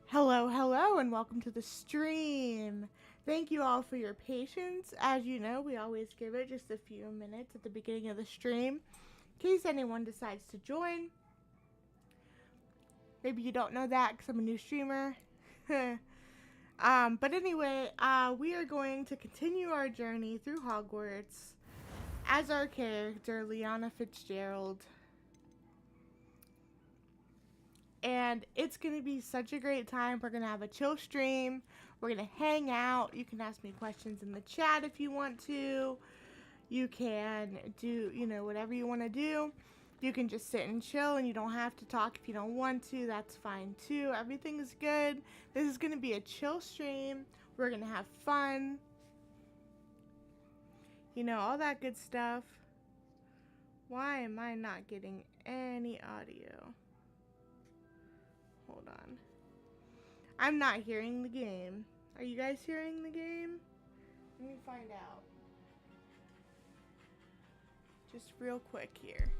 Hello, hello, and welcome to the stream. Thank you all for your patience. As you know, we always give it just a few minutes at the beginning of the stream in case anyone decides to join. Maybe you don't know that because I'm a new streamer. But anyway, we are going to continue our journey through Hogwarts as our character, Liana Fitzgerald. And it's going to be such a great time. We're going to have a chill stream. We're going to hang out. You can ask me questions in the chat if you want to. You can do, whatever you want to do. You can just sit and chill and you don't have to talk if you don't want to. That's fine too. Everything is good. This is going to be a chill stream. We're going to have fun. All that good stuff. Why am I not getting any audio? Hold on. I'm not hearing the game. Are you guys hearing the game? Let me find out. Just real quick here.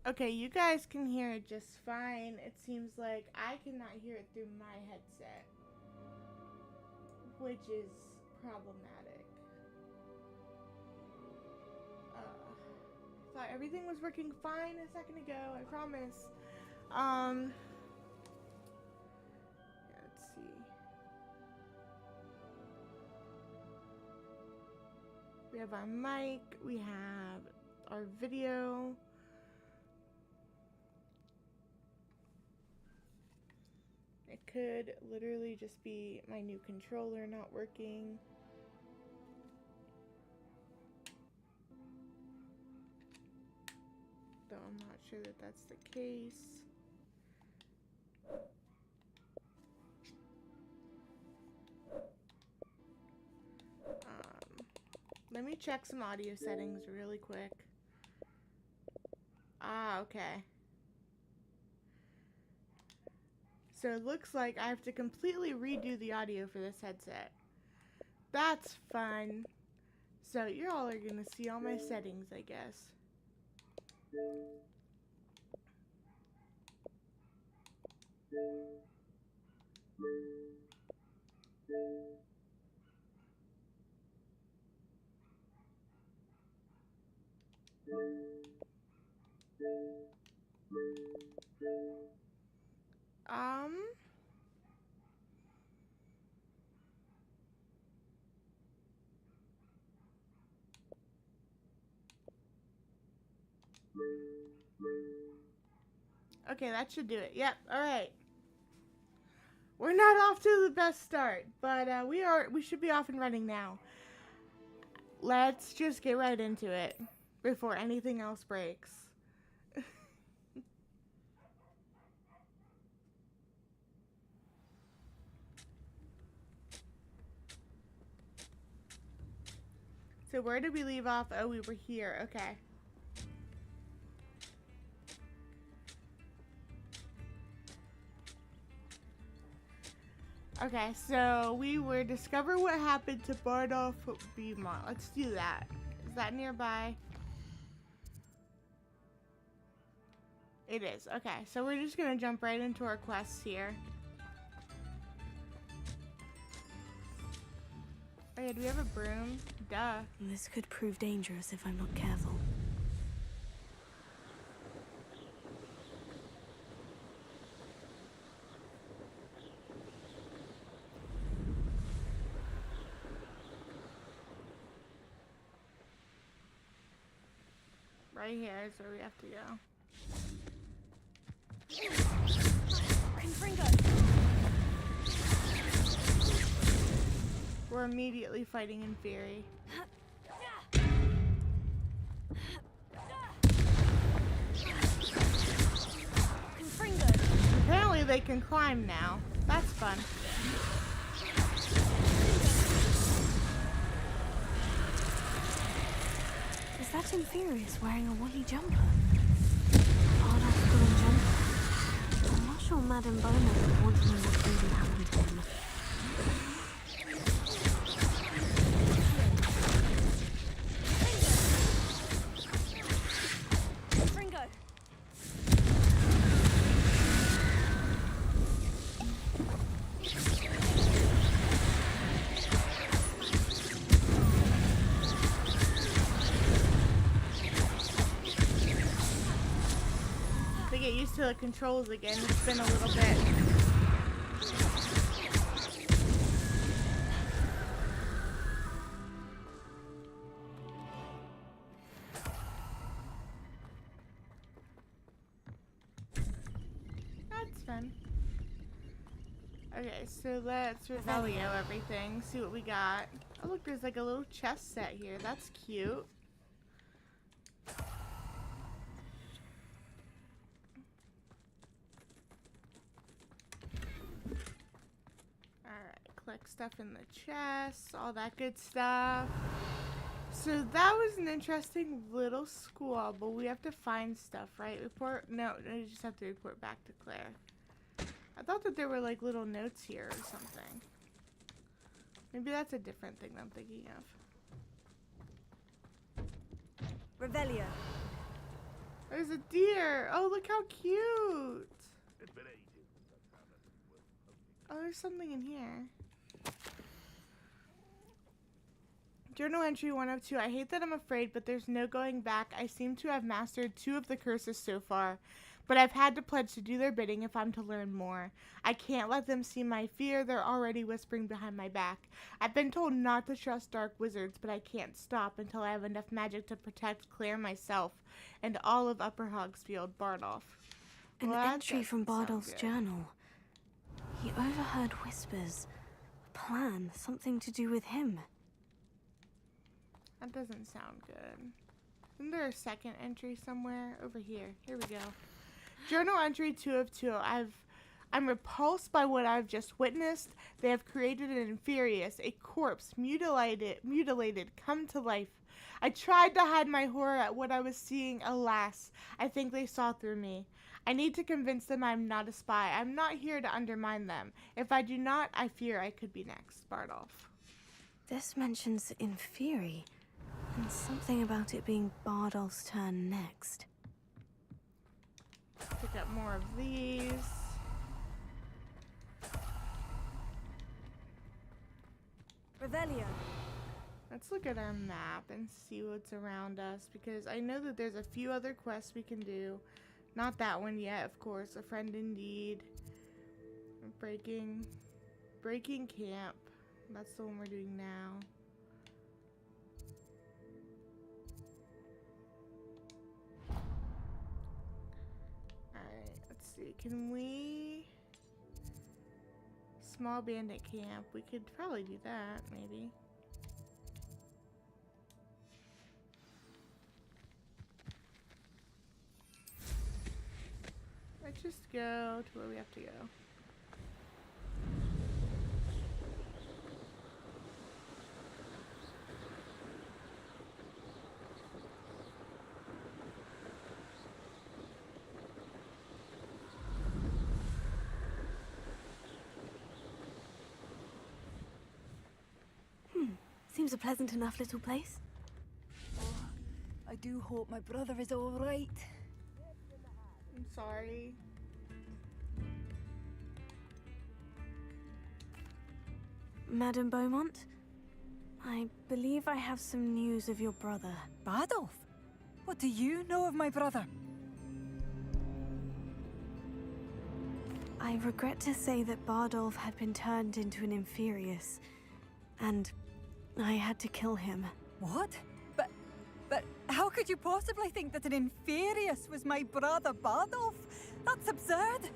Okay, you guys can hear it just fine. It seems like I cannot hear it through my headset, which is problematic. Thought everything was working fine a second ago, I promise. Let's see. We have our mic, we have our video. It could literally just be my new controller not working. Though I'm not sure that that's the case. Let me check some audio settings really quick. Okay. So it looks like I have to completely redo the audio for this headset. That's fun. So you all are gonna see all my settings, I guess. Okay, that should do it. Yep, alright. We're not off to the best start, but we should be off and running now. Let's just get right into it before anything else breaks. So where did we leave off? Oh, we were here. Okay. Okay, so we were discover what happened to Bardolph Beaumont. Let's do that. Is that nearby? It is. Okay, so we're just gonna jump right into our quests here. Oh yeah, do we have a broom? Duh. This could prove dangerous if I'm not careful. Right here is where we have to go. We're immediately fighting in Fury. Apparently they can climb now. That's fun. Is that Infurious wearing a woolly jumper? Bardolph's woolen jumper? I'm not sure Madame Bowman would want to know what really happened to him. Get used to the controls again. It's been a little bit. That's fun. Okay, so let's Revelio everything. See what we got. Oh look, there's like a little chest set here. That's cute. Collect stuff in the chest, all that good stuff. So that was an interesting little squabble. We have to find stuff, right? No, you just have to report back to Claire. I thought that there were like little notes here or something. Maybe that's a different thing I'm thinking of. Revelio. There's a deer. Oh, look how cute. Oh, there's something in here. Journal entry 1 of 2. I hate that I'm afraid, but there's no going back. I seem to have mastered 2 of the curses so far, but I've had to pledge to do their bidding if I'm to learn more. I can't let them see my fear. They're already whispering behind my back. I've been told not to trust dark wizards, but I can't stop until I have enough magic to protect Claire, myself, and all of Upper Hogsfield, Bardolph. An entry from Bardolph's journal. He overheard whispers. A plan, something to do with him. That doesn't sound good. Isn't there a second entry somewhere? Over here. Here we go. Journal entry 2 of 2. I'm repulsed by what I've just witnessed. They have created an Infurious, a corpse, mutilated, come to life. I tried to hide my horror at what I was seeing. Alas, I think they saw through me. I need to convince them I'm not a spy. I'm not here to undermine them. If I do not, I fear I could be next. Bardolph. This mentions Infuri, and something about it being Bardolph's turn next. Pick up more of these. Revelio. Let's look at our map and see what's around us, because I know that there's a few other quests we can do. Not that one yet, of course. A friend indeed. Breaking camp. That's the one we're doing now. Alright, let's see. Can we... Small bandit camp. We could probably do that, maybe. Let's just go to where we have to go. Seems a pleasant enough little place. Oh, I do hope my brother is all right. I'm sorry. Madame Beaumont, I believe I have some news of your brother. Bardolph? What do you know of my brother? I regret to say that Bardolph had been turned into an Infurious, and I had to kill him. What? But How could you possibly think that an Inferius was my brother Bardolph? That's absurd.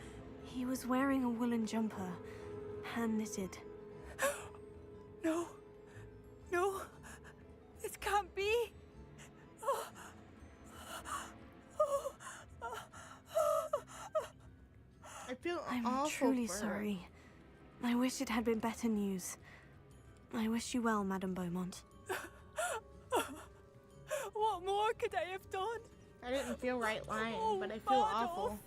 He was wearing a woolen jumper, hand-knitted. No. No. This can't be. I feel I'm awful truly for her. sorry. I wish it had been better news. I wish you well, Madame Beaumont. What more could I have done? I didn't feel right lying, Oh, but I feel Bardolph. awful.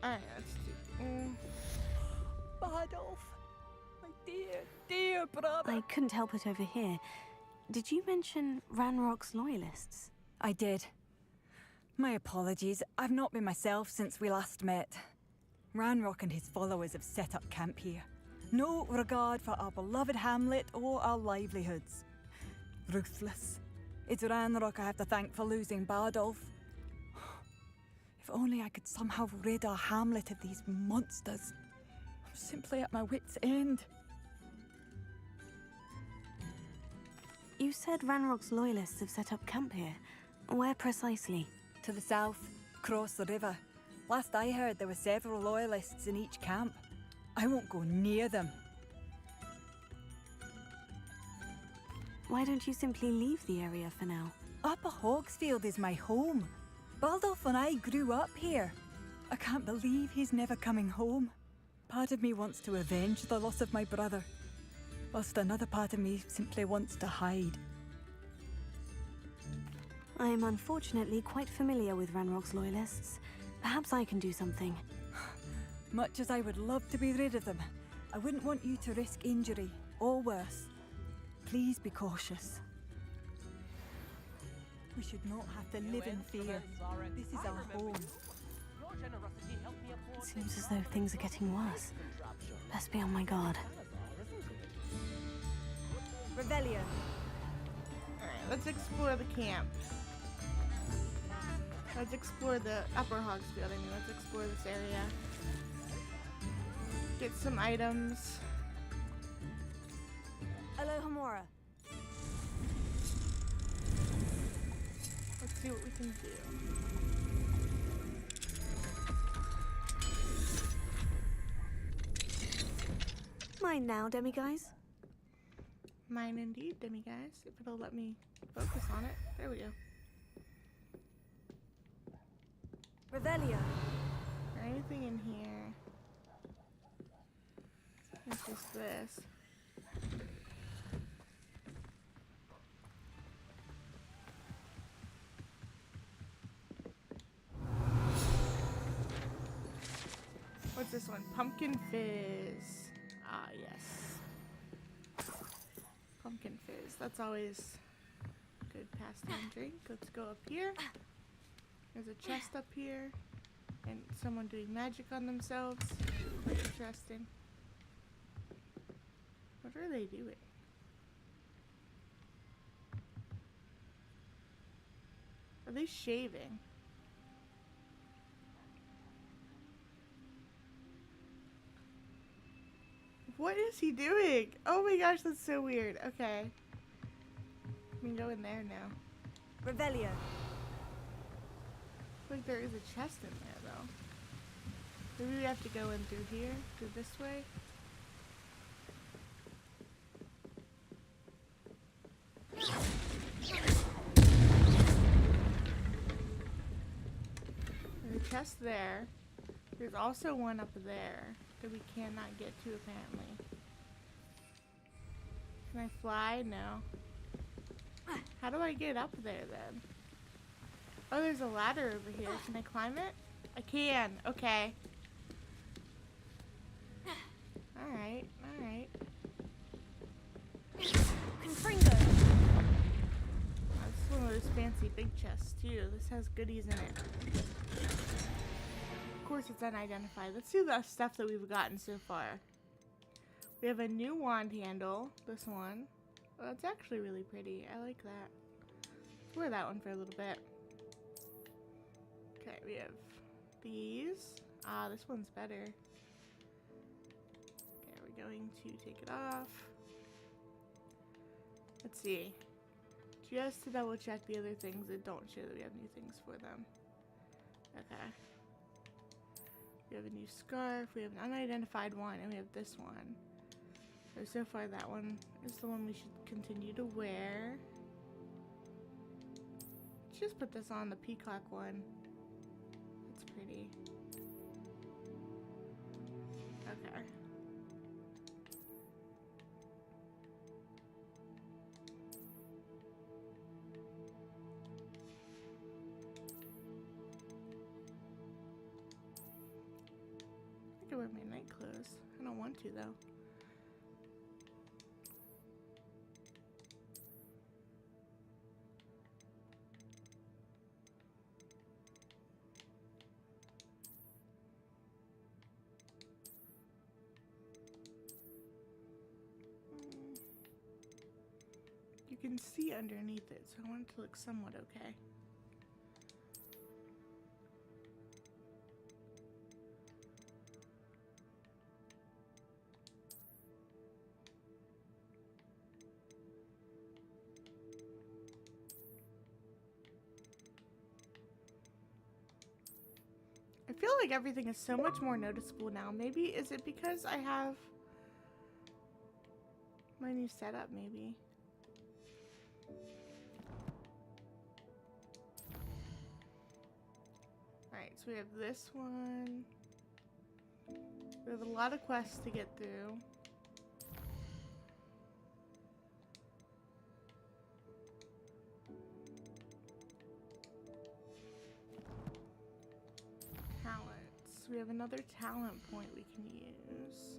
Alright, let's do... Bardolph. My dear, dear brother. I couldn't help it over here. Did you mention Ranrock's loyalists? I did. My apologies. I've not been myself since we last met. Ranrock and his followers have set up camp here. No regard for our beloved hamlet or our livelihoods. Ruthless. It's Ranrock I have to thank for losing Bardolph. If only I could somehow rid our hamlet of these monsters. I'm simply at my wit's end. You said Ranrock's loyalists have set up camp here. Where precisely? To the south, across the river. Last I heard, there were several loyalists in each camp. I won't go near them. Why don't you simply leave the area for now? Upper Hogsfield is my home. Bardolph and I grew up here. I can't believe he's never coming home. Part of me wants to avenge the loss of my brother, whilst another part of me simply wants to hide. I am unfortunately quite familiar with Ranrock's loyalists. Perhaps I can do something. Much as I would love to be rid of them, I wouldn't want you to risk injury, or worse. Please be cautious. We should not have to live in fear. This is our home. It seems as though things are getting worse. Best be on my guard. Revelio. Alright, let's explore the camp. Let's explore the Upper Hogsfield. I mean, let's explore this area. Get some items. Alohomora. Let's see what we can do. Mine now, demiguise. Mine indeed, demiguise. If it'll let me focus on it. There we go. Revelio. Is there anything in here? It's just this. What's this one? Pumpkin fizz. Ah, yes. Pumpkin fizz. That's always a good pastime drink. Let's go up here. There's a chest up here. And someone doing magic on themselves. Quite interesting. What are they doing? Are they shaving? What is he doing? Oh my gosh, that's so weird. Okay. We can go in there now. Revelio. Like there is a chest in there though. Maybe we have to go in through here, through this way. There's a chest there. There's also one up there that we cannot get to apparently. Can I fly? No. How do I get up there then? Oh, there's a ladder over here. Can I climb it? I can. Okay. Alright, alright. Confringo. This is one of those fancy big chests too. This has goodies in it. Of course it's unidentified. Let's see the stuff that we've gotten so far. We have a new wand handle. This one. Oh, it's actually really pretty. I like that. Let's wear that one for a little bit. Okay, we have these. Ah, this one's better. Okay, we're going to take it off. Let's see. Just to double check the other things that don't show that we have new things for them. Okay. We have a new scarf, we have an unidentified one, and we have this one. So far that one is the one we should continue to wear. Let's just put this on the peacock one. That's pretty. Okay. I could wear my night clothes. I don't want to though. You can see underneath it, so I want it to look somewhat okay. I feel like everything is so much more noticeable now. Maybe, is it because I have my new setup, maybe? Alright, so we have this one. We have a lot of quests to get through. Talents. We have another talent point we can use.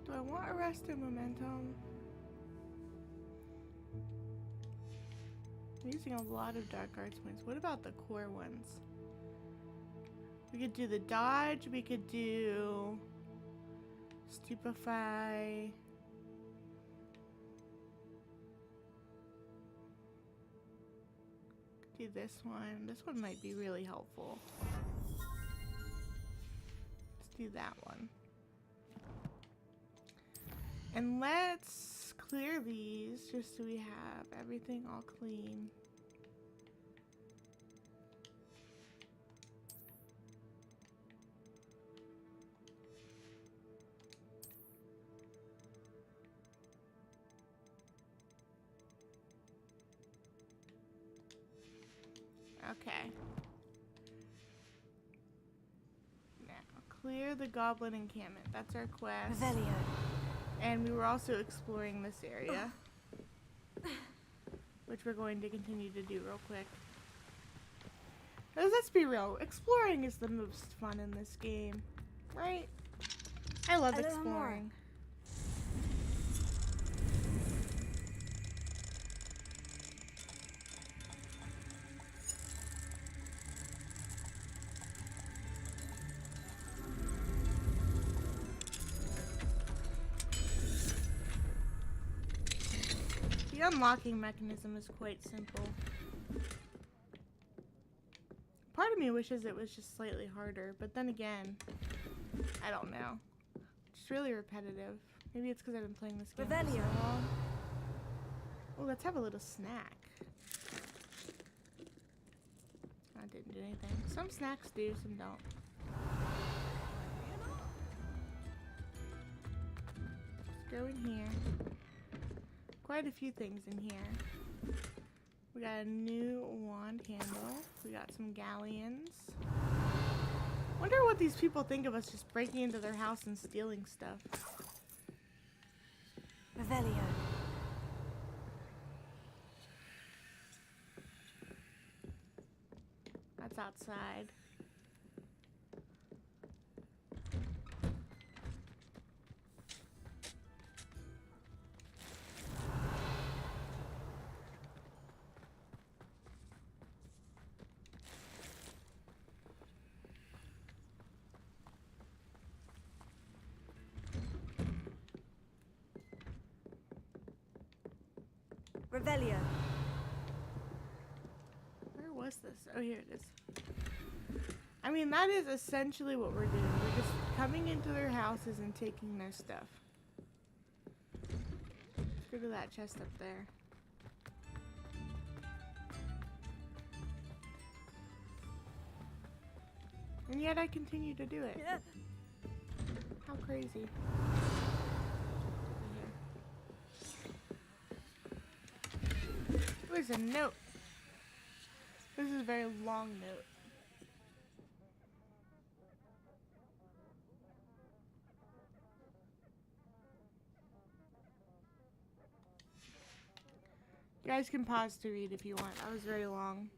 Do I want Arrest and Momentum? I'm using a lot of Dark Arts points. What about the core ones? We could do the Dodge, we could do Stupefy. Do this one. This one might be really helpful. Let's do that one. And let's clear these just so we have everything all clean. Okay. Now, clear the goblin encampment. That's our quest. Revelio. And we were also exploring this area, which we're going to continue to do real quick. Let's be real, exploring is the most fun in this game, right? I love exploring. The unlocking mechanism is quite simple. Part of me wishes it was just slightly harder, but then again, I don't know. It's really repetitive. Maybe it's because I've been playing this game for so long. Oh, let's have a little snack. That didn't do anything. Some snacks do, some don't. Let's go in here. Quite a few things in here. We got a new wand handle. We got some galleons. Wonder what these people think of us just breaking into their house and stealing stuff. Revelio. That's outside. Revelio. Where was this? Oh, here it is. I mean, that is essentially what we're doing. We're just coming into their houses and taking their stuff. Let's go to that chest up there. And yet I continue to do it. Yeah. How crazy. There's a note. This is a very long note. You guys can pause to read if you want. That was very long.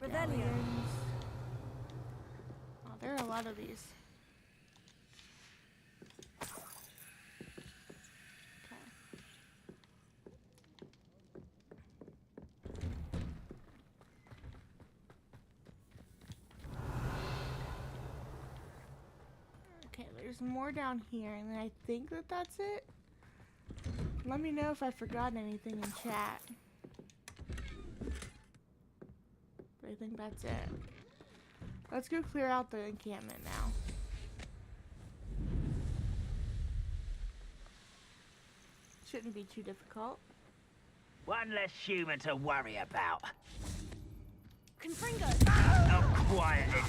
Revelio. Oh, there are a lot of these. Okay, there's more down here, and then I think that that's it. Let me know if I forgot anything in chat. But I think that's it. Let's go clear out the encampment now. Shouldn't be too difficult. One less human to worry about. Confringo! Oh, quiet it.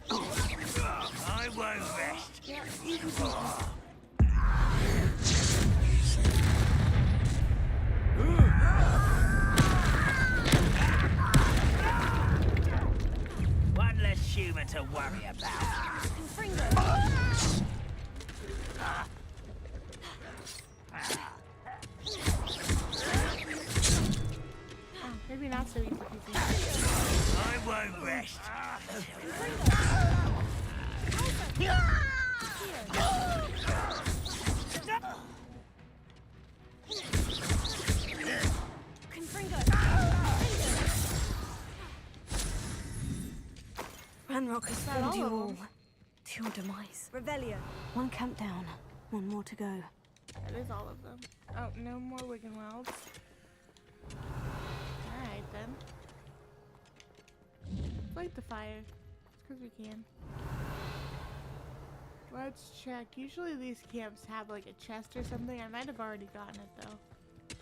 I won't rest. Yeah, easy peasy. One less human to worry about. Confringo! Oh, maybe not so easy peasy. I won't rest. Confringo! Ranrock has that fooled all you of all them? to your demise. Revelio. One camp down, one more to go. That is all of them. Oh, no more Wiggenwelds. Alright then. Light the fire. Just because we can. Let's check. Usually these camps have like a chest or something. I might have already gotten it though.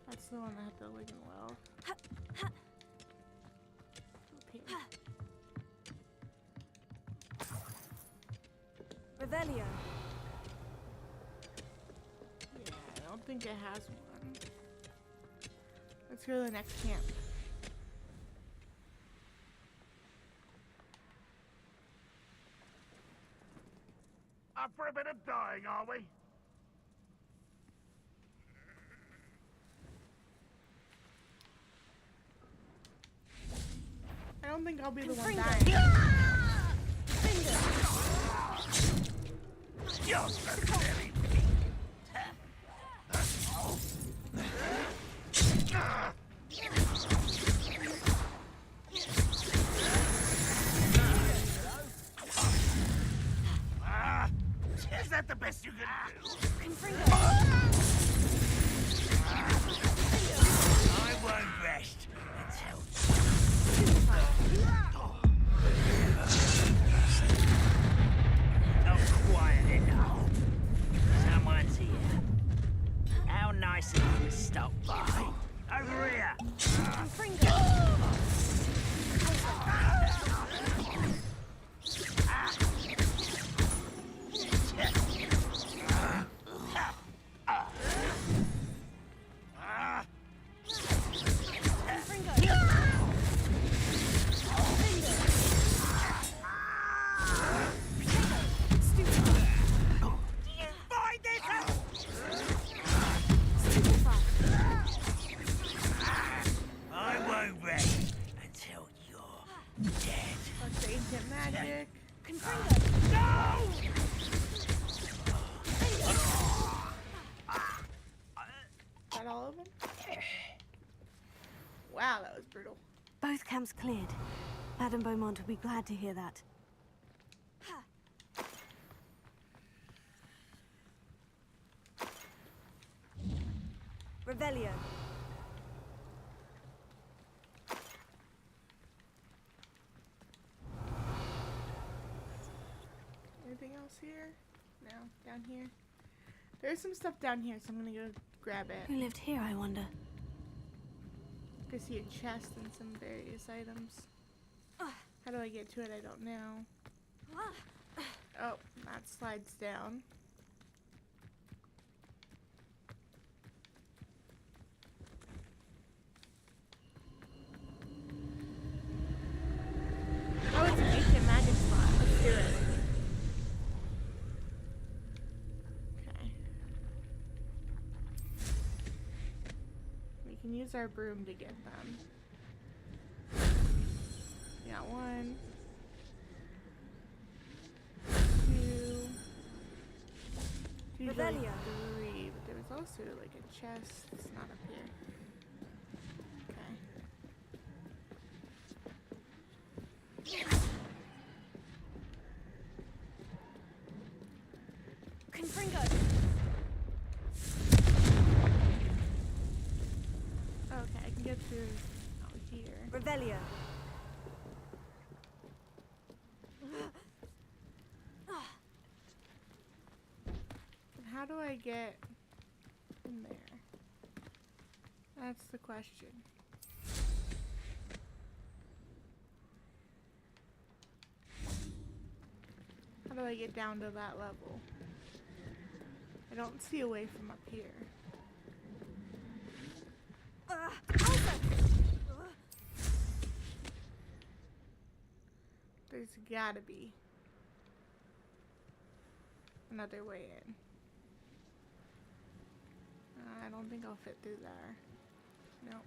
That's the one that had the Wiggenweld. Up here. Revelio. Yeah, I don't think it has one. Let's go to the next camp. Up for a bit of dying, are we? I don't think I'll be the one Confringo. dying. You're so very Is that the best you can do? Confringo! I won't rest until oh, quiet it now. Someone's here. How nice of you to stop by. Over here. Confringo! I won't rest until you're dead. That's the ancient magic. Confringo! Is that all of them? Wow, that was brutal. Both camps cleared. Madame Beaumont will be glad to hear that. Revelio. Anything else here? No, down here. There's some stuff down here, so I'm gonna go grab it. Who lived here, I wonder? I see a chest and some various items. How do I get to it? I don't know. Oh, that slides down. Oh, it's an ancient magic spot. Let's do it. Okay. We can use our broom to get them. We got 1, 2, usually Revelio. 3, but there was also like a chest that's not up here. Confringo. Okay, I can get through out here. Revelio. But how do I get in there? That's the question. How do I get down to that level? I don't see a way from up here. There's gotta be another way in. I don't think I'll fit through there. No.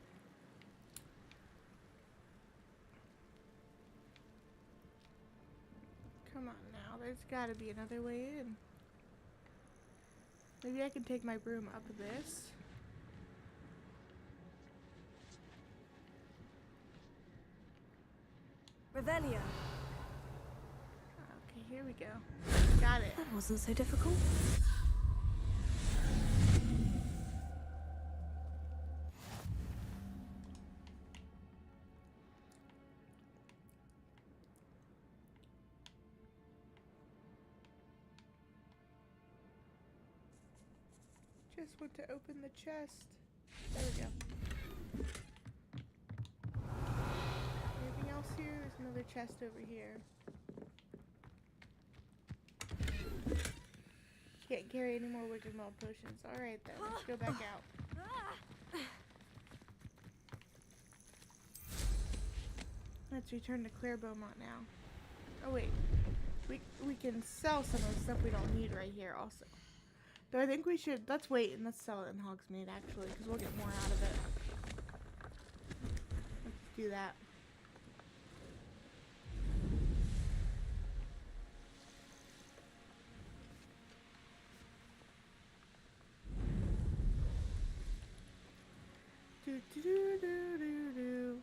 Come on now, there's gotta be another way in. Maybe I can take my broom up this. Revelio. Okay, here we go. Got it. That wasn't so difficult. Just want to open the chest. There we go. Anything else here? There's another chest over here. Can't carry any more wicked malt potions. Alright then, let's go back out. Let's return to Claire Beaumont now. Oh wait. We can sell some of the stuff we don't need right here also. Though I think we should, let's wait and let's sell it in Hogsmeade actually, because we'll get more out of it. Let's do that. Do do do do do do.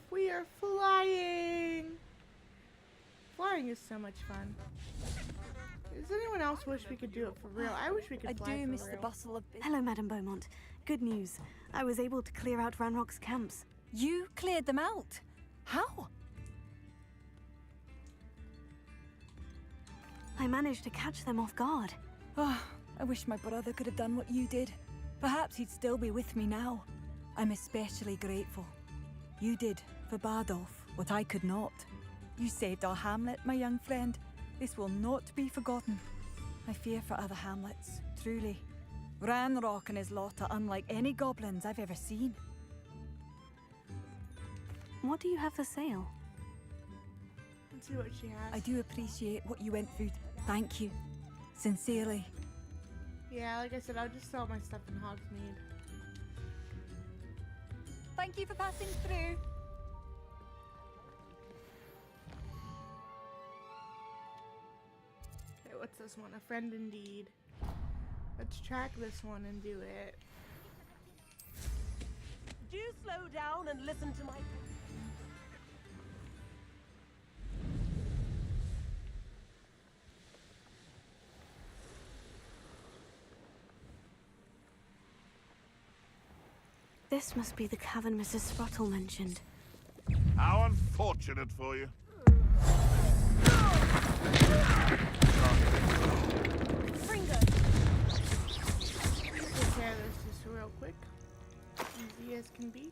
We are flying. Flying is so much fun. Does anyone else wish we could do it for real? I wish we could I fly do for miss real. the bustle of business. Hello, Madame Beaumont. Good news. I was able to clear out Ranrock's camps. You cleared them out? How? I managed to catch them off guard. Oh, I wish my brother could have done what you did. Perhaps he'd still be with me now. I'm especially grateful. You did, for Bardolph, what I could not. You saved our hamlet, my young friend. This will not be forgotten. I fear for other hamlets, truly. Ranrock and his lot are unlike any goblins I've ever seen. What do you have for sale? Let's see what she has. I do appreciate what you went through. Thank you. Sincerely. Yeah, like I said, I'll just sell my stuff in Hogsmeade. Thank you for passing through. Okay, what's this one? A friend indeed. Let's track this one and do it. Do slow down and listen to my... This must be the cavern Mrs. Sprottle mentioned. How unfortunate for you. Fringo! Take care of this just real quick. Easy as can be.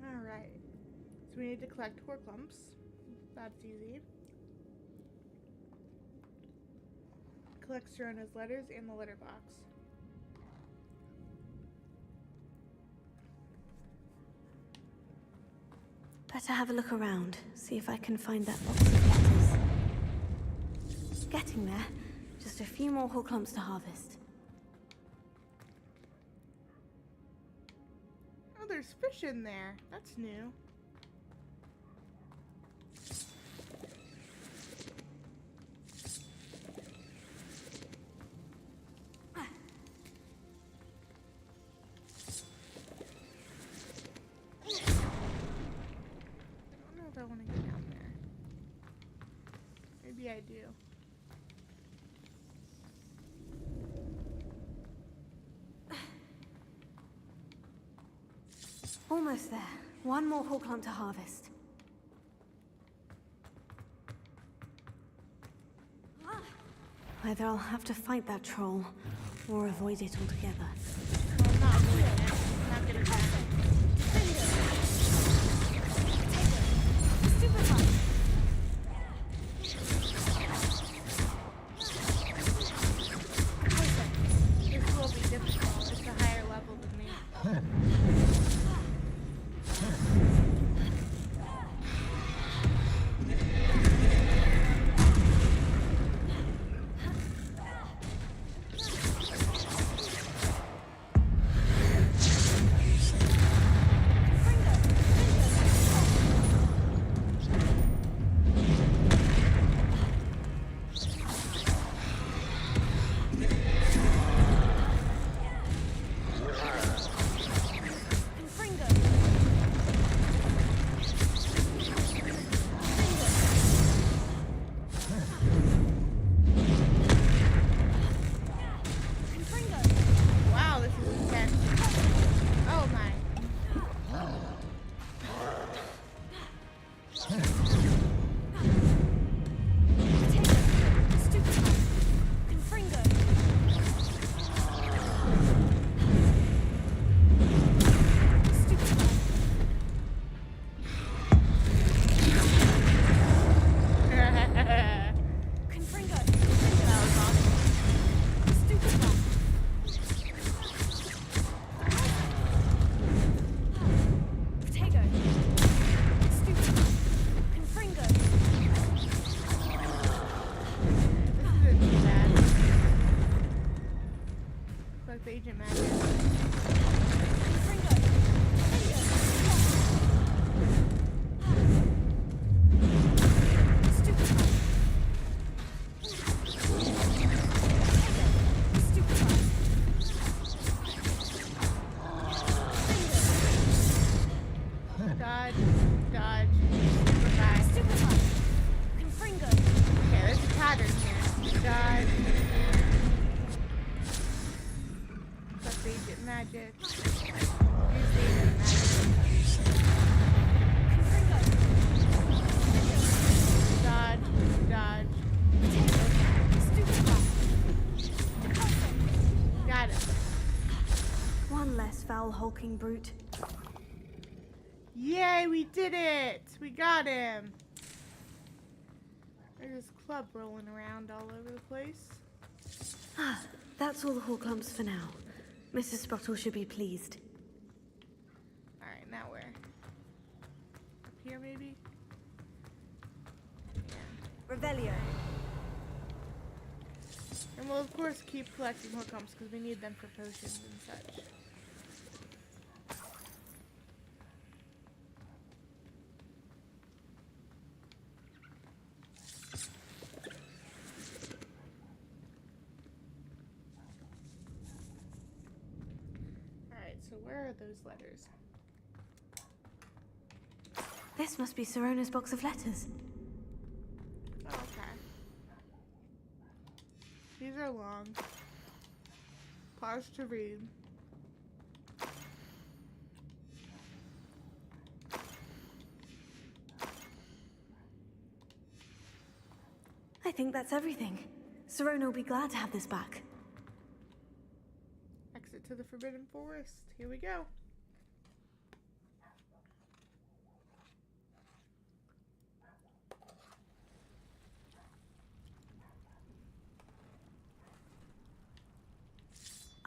Alright. So we need to collect Horcrux. That's easy. Collect Serena's letters in the litter box. Better have a look around, see if I can find that box of letters. Getting there. Just a few more Horcrux to harvest. Oh, there's fish in there. That's new. I want to go down there. Maybe I do. Almost there. One more Horcrux to harvest. Either I'll have to fight that troll, or avoid it altogether. Well, I'm not avoiding it. I'm not gonna attack it. This will be difficult. It's a higher level than me. Wow, this is intense. Oh my. That was awesome. This isn't too bad. Collect the agent magic. Dodge, dodge, goodbye. Okay, there's a pattern here. Dodge. Collect the agent magic. Use the agent magic. Dodge, dodge. Got it. One less foul hulking brute. Yay, we did it! We got him! There's this club rolling around all over the place. Ah, that's all the Horcrux for now. Mrs. Sprottle should be pleased. Alright, now where? Up here, maybe? Revelio. Come And we'll of course keep collecting hookums because we need them for potions and such. Alright, so where are those letters? This must be Sirona's box of letters. Oh, okay. These are long. Pause to read. I think that's everything. Sirona will be glad to have this back. Exit to the Forbidden Forest. Here we go.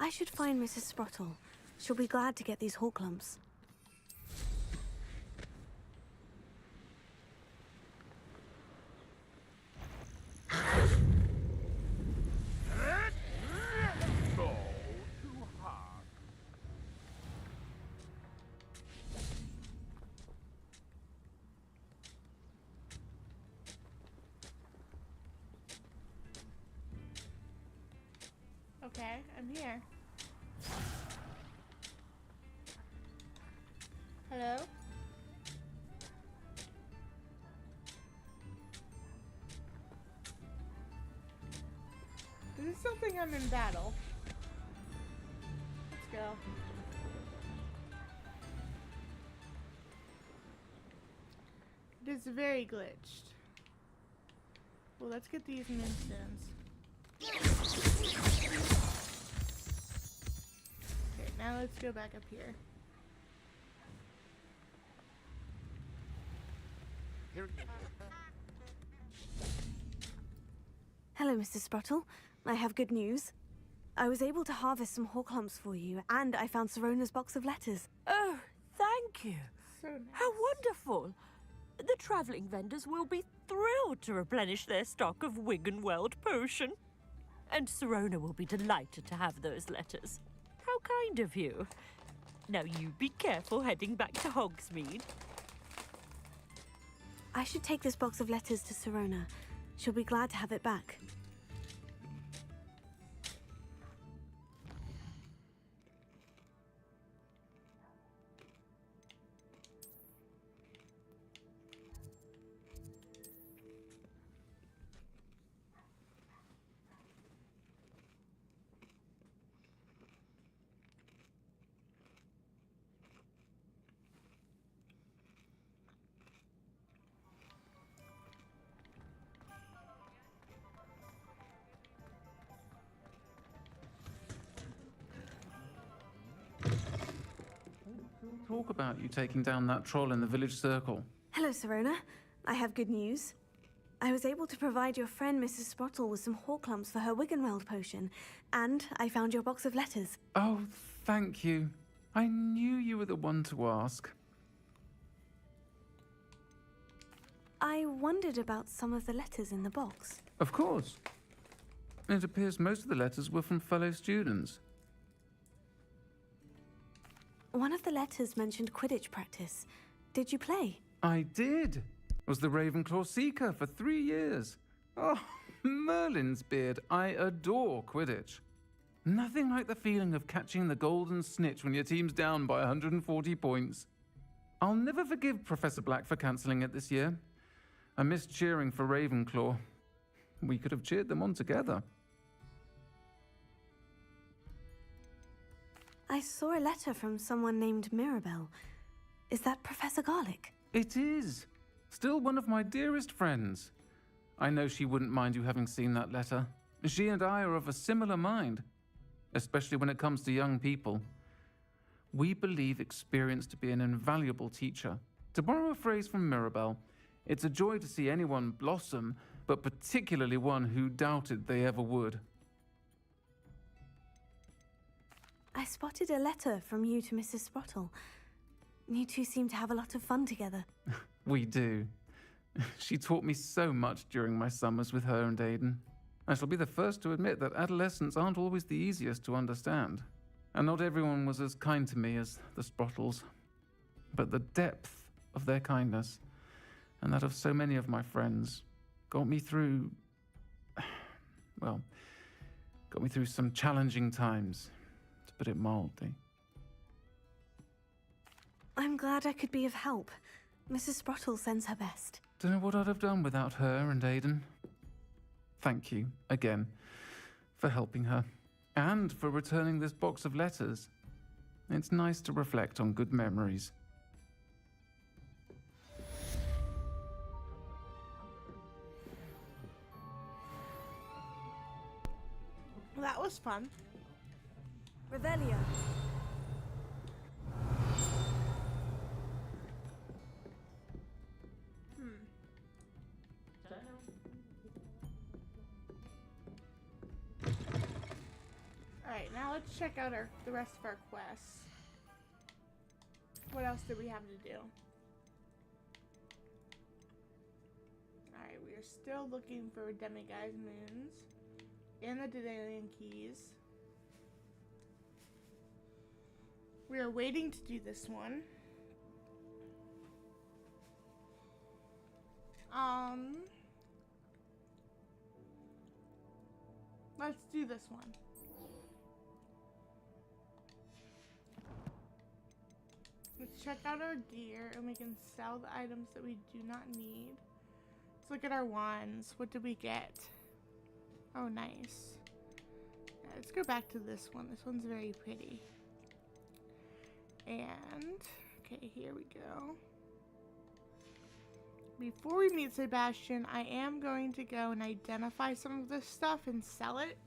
I should find Mrs. Sprottle. She'll be glad to get these Horklumps. Okay, I'm here. Hello? This is something I'm in battle. Let's go. It is very glitched. Well, let's get these moonstones. Okay, now let's go back up here. Hello, Mr. Sprottle. I have good news. I was able to harvest some Horklumps for you, and I found Sirona's box of letters. Oh, thank you. So nice. How wonderful. The travelling vendors will be thrilled to replenish their stock of Wiggenweld potion. And Sirona will be delighted to have those letters. How kind of you. Now you be careful heading back to Hogsmeade. I should take this box of letters to Sirona. She'll be glad to have it back. Talk about you taking down that troll in the village circle. Hello, Sirona. I have good news. I was able to provide your friend Mrs. Sprottle with some Horklumps for her Wiggenweld potion, and I found your box of letters. Oh, thank you. I knew you were the one to ask. I wondered about some of the letters in the box. Of course. It appears most of the letters were from fellow students. One of the letters mentioned Quidditch practice. Did you play? I did. Was the Ravenclaw Seeker for 3 years. Oh, Merlin's beard. I adore Quidditch. Nothing like the feeling of catching the golden snitch when your team's down by 140 points. I'll never forgive Professor Black for cancelling it this year. I missed cheering for Ravenclaw. We could have cheered them on together. I saw a letter from someone named Mirabelle. Is that Professor Garlick? It is. Still one of my dearest friends. I know she wouldn't mind you having seen that letter. She and I are of a similar mind, especially when it comes to young people. We believe experience to be an invaluable teacher. To borrow a phrase from Mirabelle, it's a joy to see anyone blossom, but particularly one who doubted they ever would. I spotted a letter from you to Mrs. Sprottle. You two seem to have a lot of fun together. We do. She taught me so much during my summers with her and Aidan. I shall be the first to admit that adolescents aren't always the easiest to understand, and not everyone was as kind to me as the Sprottles. But the depth of their kindness, and that of so many of my friends, got me through some challenging times, to put it mildly. I'm glad I could be of help. Mrs. Sprottle sends her best. Don't know what I'd have done without her and Aidan. Thank you, again, for helping her, and for returning this box of letters. It's nice to reflect on good memories. That was fun. Revelio. Alright, now let's check out the rest of our quests. What else do we have to do? Alright, we are still looking for Demiguise moons and the Daedalian keys. We are waiting to do this one. Let's do this one. Let's check out our gear and we can sell the items that we do not need. Let's look at our wands. What did we get? Oh, nice. Yeah, let's go back to this one. This one's very pretty. And, okay, here we go. Before we meet Sebastian, I am going to go and identify some of this stuff and sell it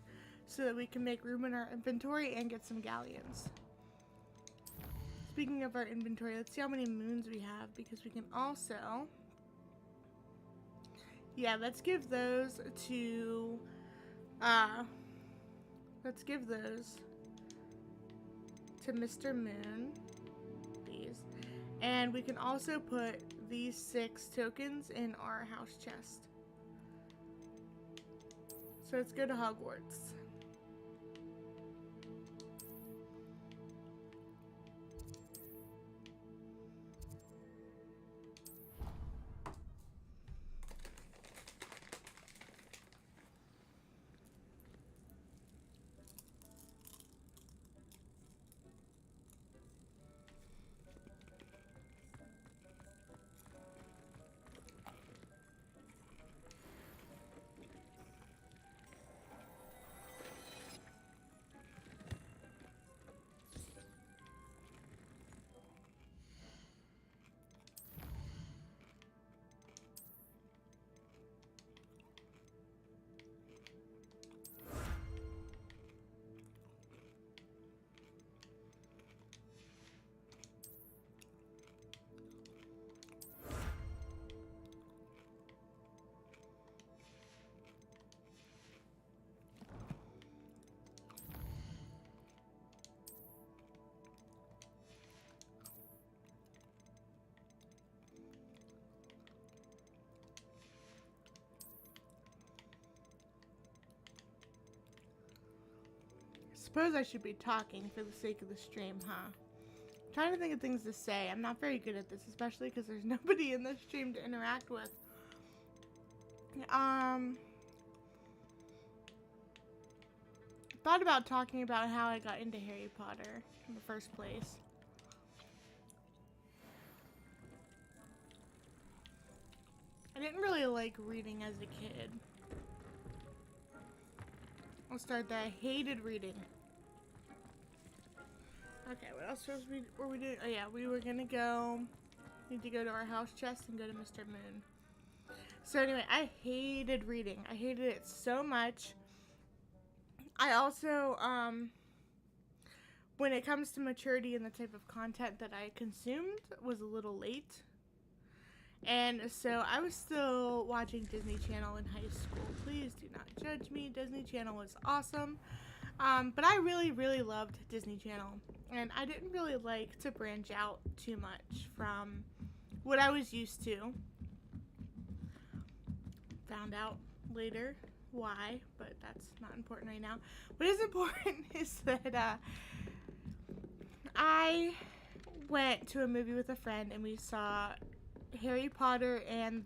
so that we can make room in our inventory and get some galleons. Speaking of our inventory, let's see how many moons we have, because we can also... Yeah, let's give those to... let's give those to Mr. Moon, please. And we can also put these 6 tokens in our house chest. So let's go to Hogwarts. Suppose I should be talking for the sake of the stream, huh? I'm trying to think of things to say. I'm not very good at this, especially because there's nobody in this stream to interact with. Thought about talking about how I got into Harry Potter in the first place. I didn't really like reading as a kid. I'll start there. I hated reading. Okay, what else were we doing? Oh yeah, we were gonna need to go to our house chest and go to Mr. Moon. So anyway, I hated reading. I hated it so much. I also, when it comes to maturity and the type of content that I consumed, was a little late. And so I was still watching Disney Channel in high school. Please do not judge me. Disney Channel was awesome. But I really, really loved Disney Channel. And I didn't really like to branch out too much from what I was used to. Found out later why, but that's not important right now. What is important is that I went to a movie with a friend and we saw Harry Potter and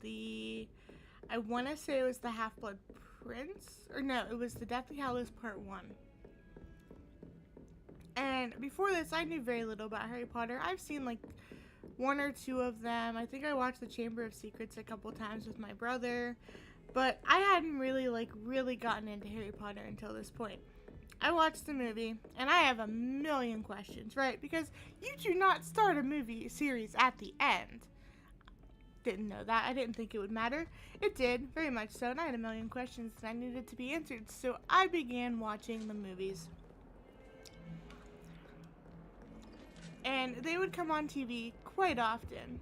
I want to say it was the Half-Blood Prince, or no, it was the Deathly Hallows Part 1. And before this, I knew very little about Harry Potter. I've seen like 1 or 2 of them. I think I watched the Chamber of Secrets a couple times with my brother, but I hadn't really gotten into Harry Potter until this point. I watched the movie, and I have a million questions, right? Because you do not start a movie series at the end. Didn't know that. I didn't think it would matter. It did, very much so, and I had a million questions that I needed to be answered, so I began watching the movies. And they would come on TV quite often.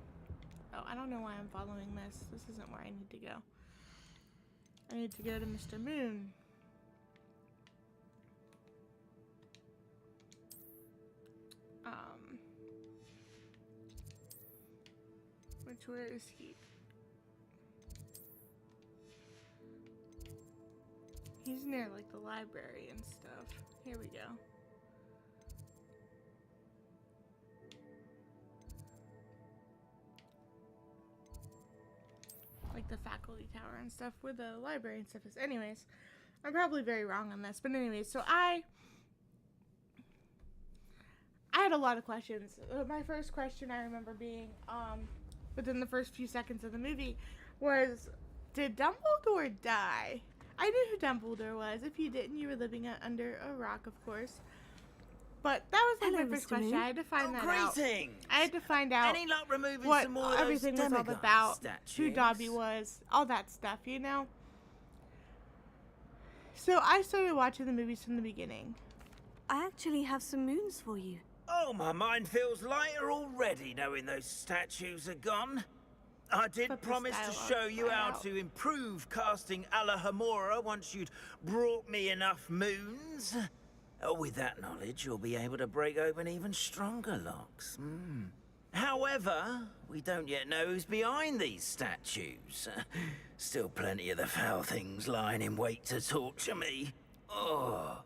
Oh, I don't know why I'm following this. This isn't where I need to go. I need to go to Mr. Moon. Where is he? He's near like the library and stuff. Here we go. Like the faculty tower and stuff, where the library and stuff is. Anyways, I'm probably very wrong on this, but anyways, so I had a lot of questions. My first question I remember being, within the first few seconds of the movie, was, did Dumbledore die? I knew who Dumbledore was. If you didn't, you were living under a rock, of course. But that was my first question. I had to find that out. Greetings! I had to find out Any luck removing what some more of everything those was all demigod about, statues? who Dobby was, all that stuff, you know? So I started watching the movies from the beginning. I actually have some moons for you. Oh, my mind feels lighter already knowing those statues are gone. I did Flip this promise to dialogue show you how out. to improve casting Alohomora once you'd brought me enough moons. With that knowledge, you'll be able to break open even stronger locks. However, we don't yet know who's behind these statues. Still plenty of the foul things lying in wait to torture me. Oh.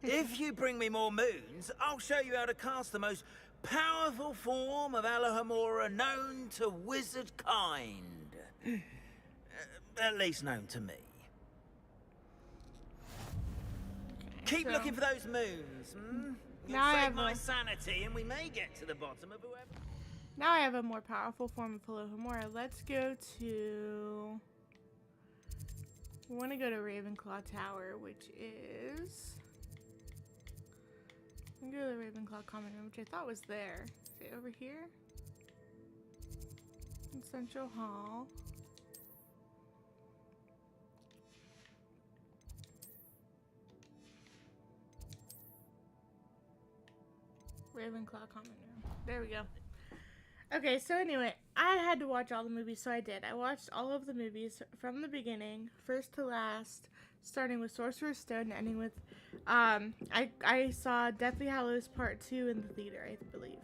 If you bring me more moons, I'll show you how to cast the most powerful form of Alohomora known to wizard kind. At least known to me. Keep so- looking for those moons, You'll Now I save have my a- sanity and we may get to the bottom of whoever... Now I have a more powerful form of Alohomora. Let's go to... We want to go to Ravenclaw Tower, which is... We can go to the Ravenclaw Common Room, which I thought was there. Is it over here? In Central Hall. Ravenclaw Common Room. There we go. Okay, so anyway, I had to watch all the movies, so I did. I watched all of the movies from the beginning, first to last, starting with Sorcerer's Stone and ending with, I saw Deathly Hallows Part 2 in the theater, I believe.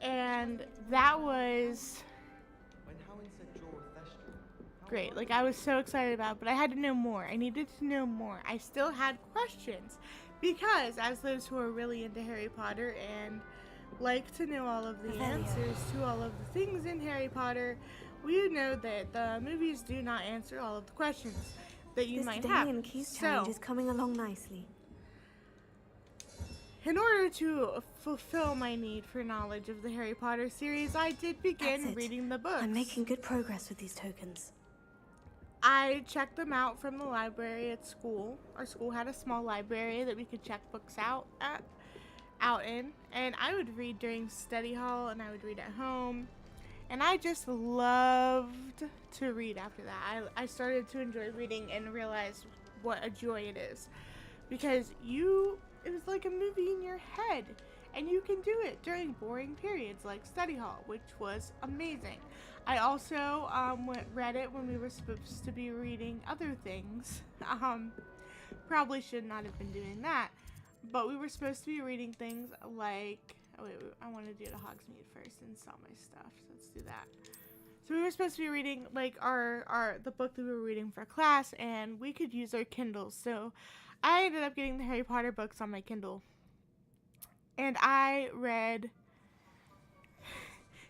And that was great. Like, I was so excited about it, but I had to know more. I needed to know more. I still had questions. Because, as those who are really into Harry Potter and like to know all of the answers to all of the things in Harry Potter, we know that the movies do not answer all of the questions that you This might Danny have. and Keys challenge So, is coming along nicely. in order to fulfill my need for knowledge of the Harry Potter series, I did begin That's it. reading the books. I'm making good progress with these tokens. I checked them out from the library at school. Our school had a small library that we could check books out in, and I would read during study hall and I would read at home, and I just loved to read after that. I started to enjoy reading and realized what a joy it is, because it was like a movie in your head, and you can do it during boring periods like study hall, which was amazing. I also read it when we were supposed to be reading other things. Probably should not have been doing that, but we were supposed to be reading things like, oh wait, I want to do the Hogsmeade first and sell my stuff, so let's do that. So we were supposed to be reading like the book that we were reading for class, and we could use our Kindles. So I ended up getting the Harry Potter books on my Kindle, and I read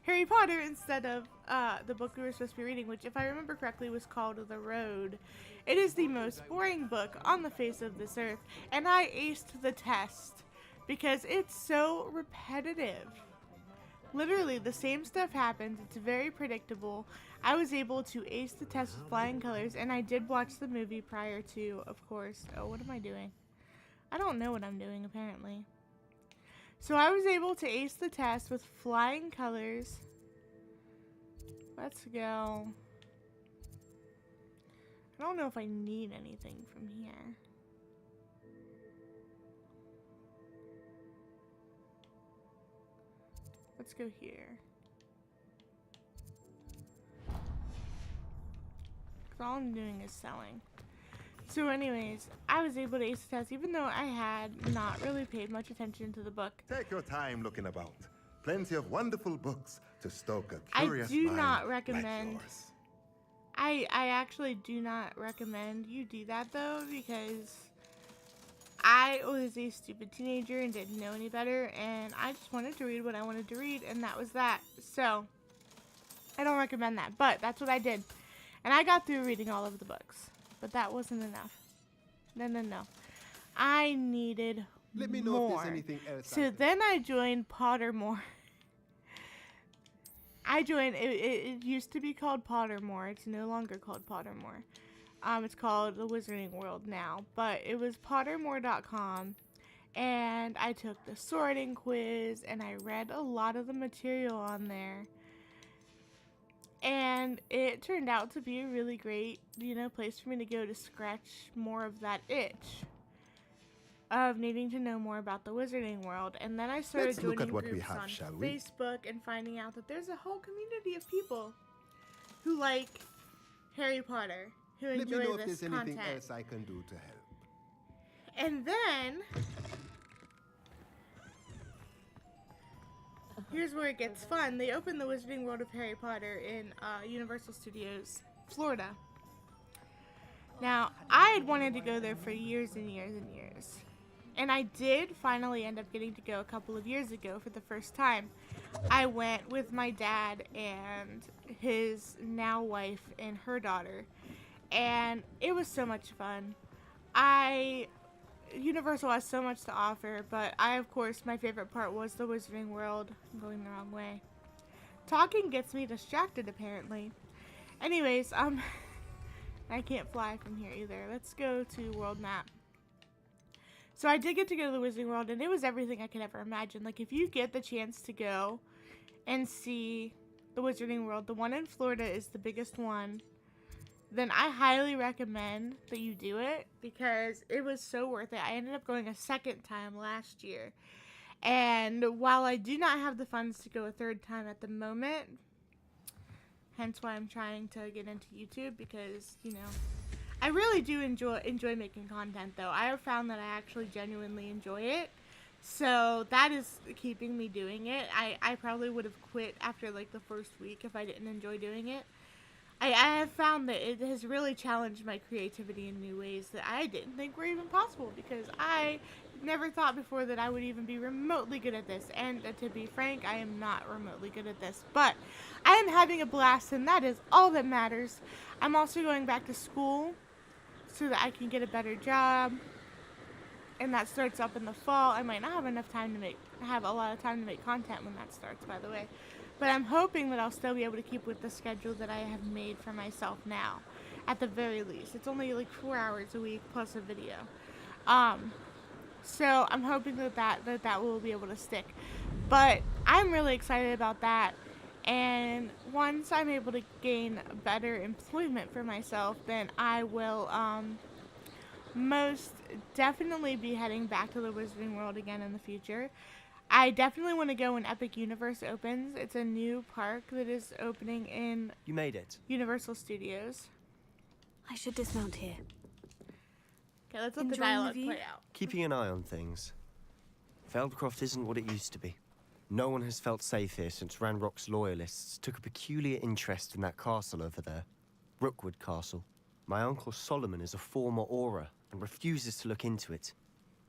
Harry Potter instead of the book we were supposed to be reading, which, if I remember correctly, was called The Road. It is the most boring book on the face of this earth, and I aced the test because it's so repetitive. Literally, the same stuff happens. It's very predictable. I was able to ace the test with flying colors, and I did watch the movie prior to, of course. Oh, what am I doing? I don't know what I'm doing, apparently. So I was able to ace the test with flying colors. Let's go. I don't know if I need anything from here. Let's go here. Because all I'm doing is selling. So anyways, I was able to ace the test even though I had not really paid much attention to the book. Take your time looking about. Plenty of wonderful books to stoke a curious I do mind not like recommend. yours. I actually do not recommend you do that though, because I was a stupid teenager and didn't know any better, and I just wanted to read what I wanted to read, and that was that. So I don't recommend that, but that's what I did. And I got through reading all of the books, but that wasn't enough. No. I needed Let me know more. if there's anything else. So then I joined Pottermore. It used to be called Pottermore. It's no longer called Pottermore. It's called the Wizarding World now, but it was Pottermore.com, and I took the sorting quiz, and I read a lot of the material on there, and it turned out to be a really great, place for me to go to scratch more of that itch of needing to know more about the Wizarding World. And then I started Let's look joining at what we groups have, on shall we? Facebook and finding out that there's a whole community of people who like Harry Potter, who Let me enjoy know if this there's anything content. else I can do to help. And then here's where it gets fun. They opened the Wizarding World of Harry Potter in Universal Studios, Florida. Now, I had wanted to go there for years and years and years. And I did finally end up getting to go a couple of years ago for the first time. I went with my dad and his now wife and her daughter. And it was so much fun. Universal has so much to offer, but of course, my favorite part was the Wizarding World. I'm going the wrong way. Talking gets me distracted, apparently. Anyways, I can't fly from here either. Let's go to World Map. So I did get to go to the Wizarding World, and it was everything I could ever imagine. Like, if you get the chance to go and see the Wizarding World, the one in Florida is the biggest one, then I highly recommend that you do it, because it was so worth it. I ended up going a second time last year. And while I do not have the funds to go a third time at the moment, hence why I'm trying to get into YouTube, because, I really do enjoy making content, though. I have found that I actually genuinely enjoy it. So that is keeping me doing it. I probably would have quit after like the first week if I didn't enjoy doing it. I have found that it has really challenged my creativity in new ways that I didn't think were even possible, because I never thought before that I would even be remotely good at this. And to be frank, I am not remotely good at this, but I am having a blast, and that is all that matters. I'm also going back to school so that I can get a better job, and that starts up in the fall. I might not have enough time to have a lot of time to make content when that starts, by the way. But I'm hoping that I'll still be able to keep with the schedule that I have made for myself now, at the very least. It's only like 4 hours a week plus a video. So I'm hoping that will be able to stick. But I'm really excited about that. And once I'm able to gain better employment for myself, then I will most definitely be heading back to the Wizarding World again in the future. I definitely want to go when Epic Universe opens. It's a new park that is opening in You made it. Universal Studios. I should dismount here. Okay, let's let the Enjoying the dialogue view? play out. Keeping an eye on things. Feldcroft isn't what it used to be. No one has felt safe here since Ranrock's loyalists took a peculiar interest in that castle over there. Rookwood Castle. My uncle Solomon is a former Auror and refuses to look into it,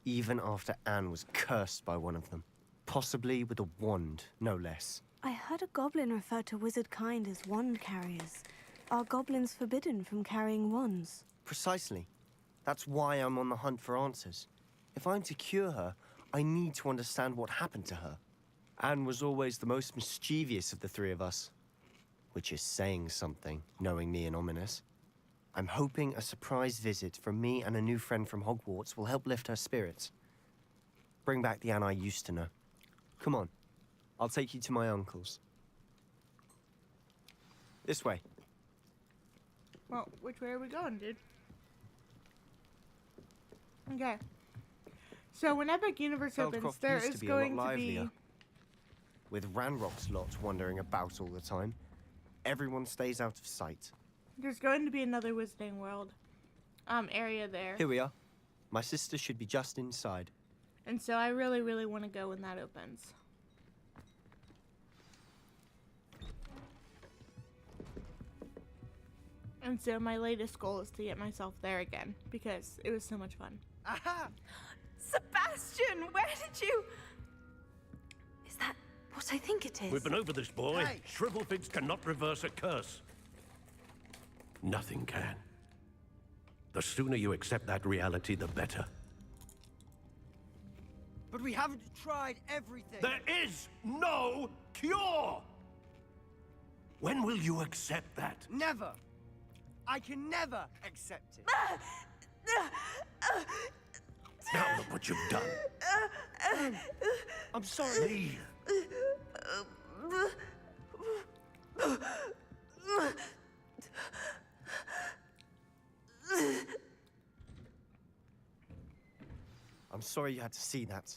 even after Anne was cursed by one of them. Possibly with a wand, no less. I heard a goblin refer to wizard kind as wand carriers. Are goblins forbidden from carrying wands? Precisely. That's why I'm on the hunt for answers. If I'm to cure her, I need to understand what happened to her. Anne was always the most mischievous of the three of us. Which is saying something, knowing me and Ominous. I'm hoping a surprise visit from me and a new friend from Hogwarts will help lift her spirits. Bring back the Anne I used to know. Come on. I'll take you to my uncle's. This way. Well, which way are we going, dude? Okay. So when Epic Universe opens, Feldcroft there used is to be a lot going to livelier. be... With Ranrock's lot wandering about all the time, everyone stays out of sight. There's going to be another Wizarding World area there. Here we are. My sister should be just inside. And so I really, really want to go when that opens. And so my latest goal is to get myself there again, because it was so much fun. Aha! Sebastian, where did you... Is that what I think it is? We've been over this, boy. Hey. Shrivelfigs cannot reverse a curse. Nothing can. The sooner you accept that reality, the better. But we haven't tried everything. There is no cure! When will you accept that? Never. I can never accept it. Now look what you've done. I'm sorry. Leave. I'm sorry you had to see that.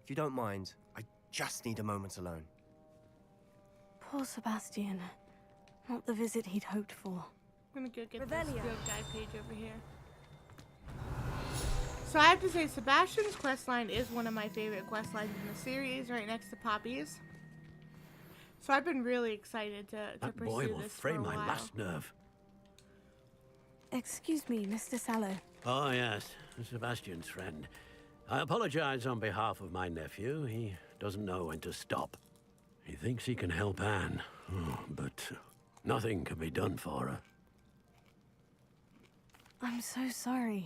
If you don't mind, I just need a moment alone. Poor Sebastian. Not the visit he'd hoped for. I'm gonna go get this Revelio. field guide page over here. So I have to say, Sebastian's questline is one of my favorite questlines in the series, right next to Poppy's. So I've been really excited to That pursue boy will this fray for a my while. last nerve. Excuse me, Mr. Sallow. Oh, yes. Sebastian's friend. I apologize on behalf of my nephew. He doesn't know when to stop. He thinks he can help Anne, but nothing can be done for her. I'm so sorry.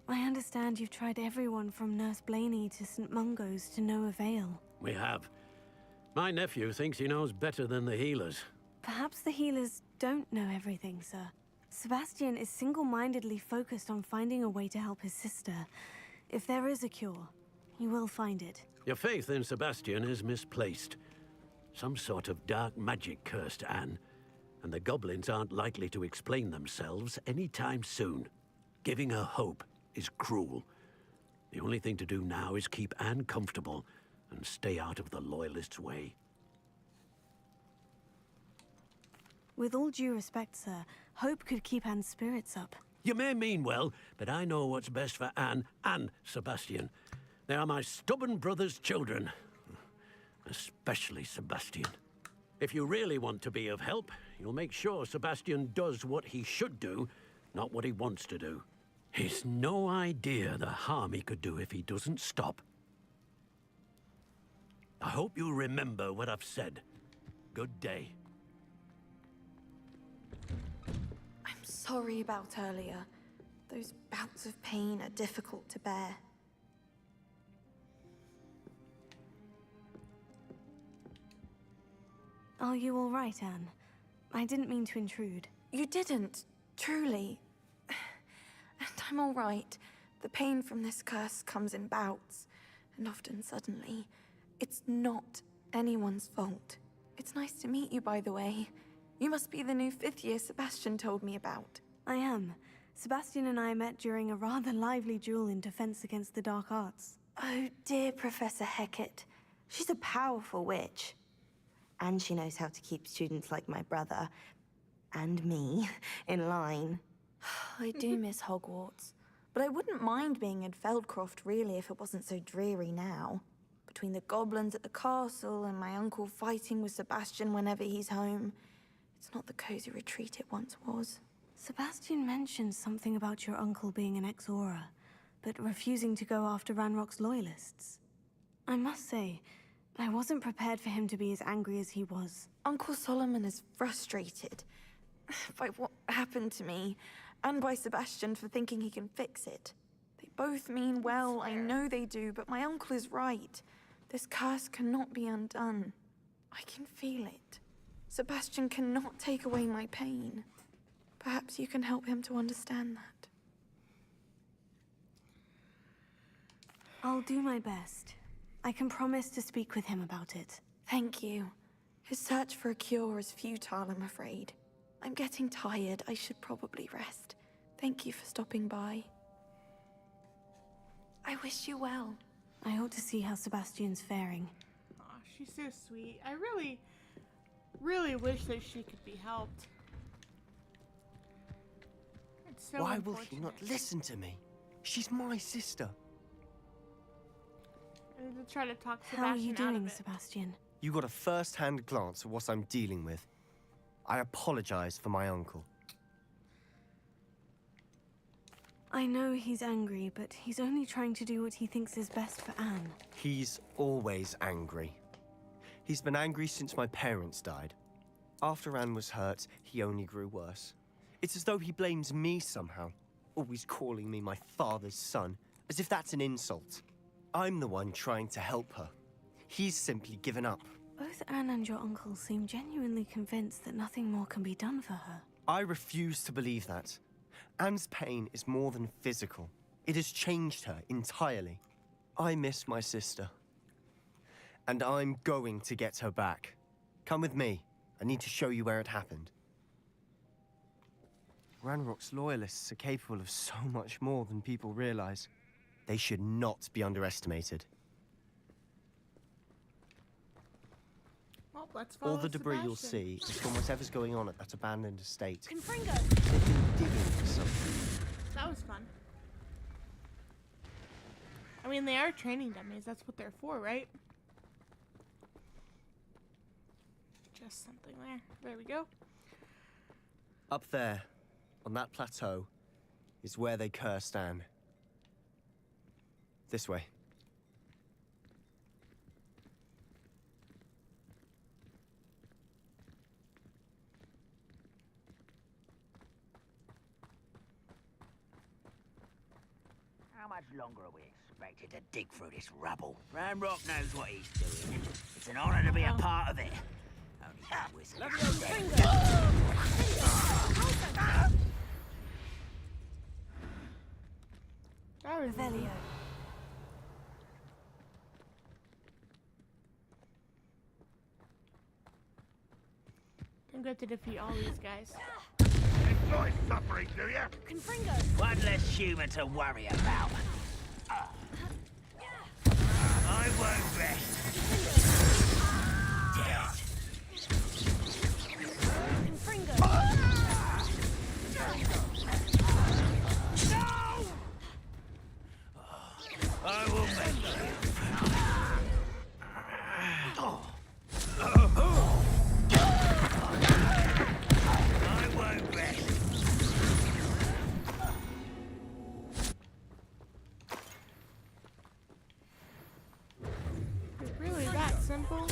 I understand you've tried everyone from Nurse Blaney to St. Mungo's to no avail. We have. My nephew thinks he knows better than the healers. Perhaps the healers don't know everything, sir. Sebastian is single-mindedly focused on finding a way to help his sister. If there is a cure, he will find it. Your faith in Sebastian is misplaced. Some sort of dark magic cursed Anne, and the goblins aren't likely to explain themselves anytime soon. Giving her hope is cruel. The only thing to do now is keep Anne comfortable and stay out of the Loyalists' way. With all due respect, sir, hope could keep Anne's spirits up. You may mean well, but I know what's best for Anne and Sebastian. They are my stubborn brother's children. Especially Sebastian. If you really want to be of help, you'll make sure Sebastian does what he should do, not what he wants to do. He's no idea the harm he could do if he doesn't stop. I hope you remember what I've said. Good day. I'm sorry about earlier. Those bouts of pain are difficult to bear. Are you all right, Anne? I didn't mean to intrude. You didn't, truly. And I'm all right. The pain from this curse comes in bouts, and often suddenly. It's not anyone's fault. It's nice to meet you, by the way. You must be the new 5th year Sebastian told me about. I am. Sebastian and I met during a rather lively duel in defense against the dark arts. Oh, dear Professor Hecat. She's a powerful witch. And she knows how to keep students like my brother, and me, in line. I do miss Hogwarts. But I wouldn't mind being in Feldcroft, really, if it wasn't so dreary now. Between the goblins at the castle and my uncle fighting with Sebastian whenever he's home, it's not the cozy retreat it once was. Sebastian mentioned something about your uncle being an ex-Auror, but refusing to go after Ranrock's loyalists. I must say, I wasn't prepared for him to be as angry as he was. Uncle Solomon is frustrated by what happened to me, and by Sebastian for thinking he can fix it. They both mean well, I know they do, but my uncle is right. This curse cannot be undone. I can feel it. Sebastian cannot take away my pain. Perhaps you can help him to understand that. I'll do my best. I can promise to speak with him about it. Thank you. His search for a cure is futile, I'm afraid. I'm getting tired. I should probably rest. Thank you for stopping by. I wish you well. I ought to see how Sebastian's faring. Aw, she's so sweet. I really wish that she could be helped. It's so Why will he not unfortunate. listen to me? She's my sister. I need to try to talk Sebastian How are you out doing, of it. Sebastian? You got a first-hand glance at what I'm dealing with. I apologize for my uncle. I know he's angry, but he's only trying to do what he thinks is best for Anne. He's always angry. He's been angry since my parents died. After Anne was hurt, he only grew worse. It's as though he blames me somehow, always calling me my father's son, as if that's an insult. I'm the one trying to help her. He's simply given up. Both Anne and your uncle seem genuinely convinced that nothing more can be done for her. I refuse to believe that. Anne's pain is more than physical. It has changed her entirely. I miss my sister. And I'm going to get her back. Come with me. I need to show you where it happened. Ranrock's loyalists are capable of so much more than people realize. They should not be underestimated. Well, let's follow All the debris you'll Sebastian. see is from whatever's going on at that abandoned estate. Confringo! They've been digging for something. That was fun. I mean, they are training dummies. That's what they're for, right? Just something there. There we go. Up there, on that plateau, is where they cursed Anne. This way. How much longer are we expected to dig through this rubble? Ranrock knows what he's doing. It's an honor to be a part of it. Only that wizard. That was Revelio. I'm going to defeat all these guys. Enjoy suffering, do you? Confringo! One less human to worry about. I won't rest. Dead. Confringo! I will make you. I won't rest. Is it really that simple?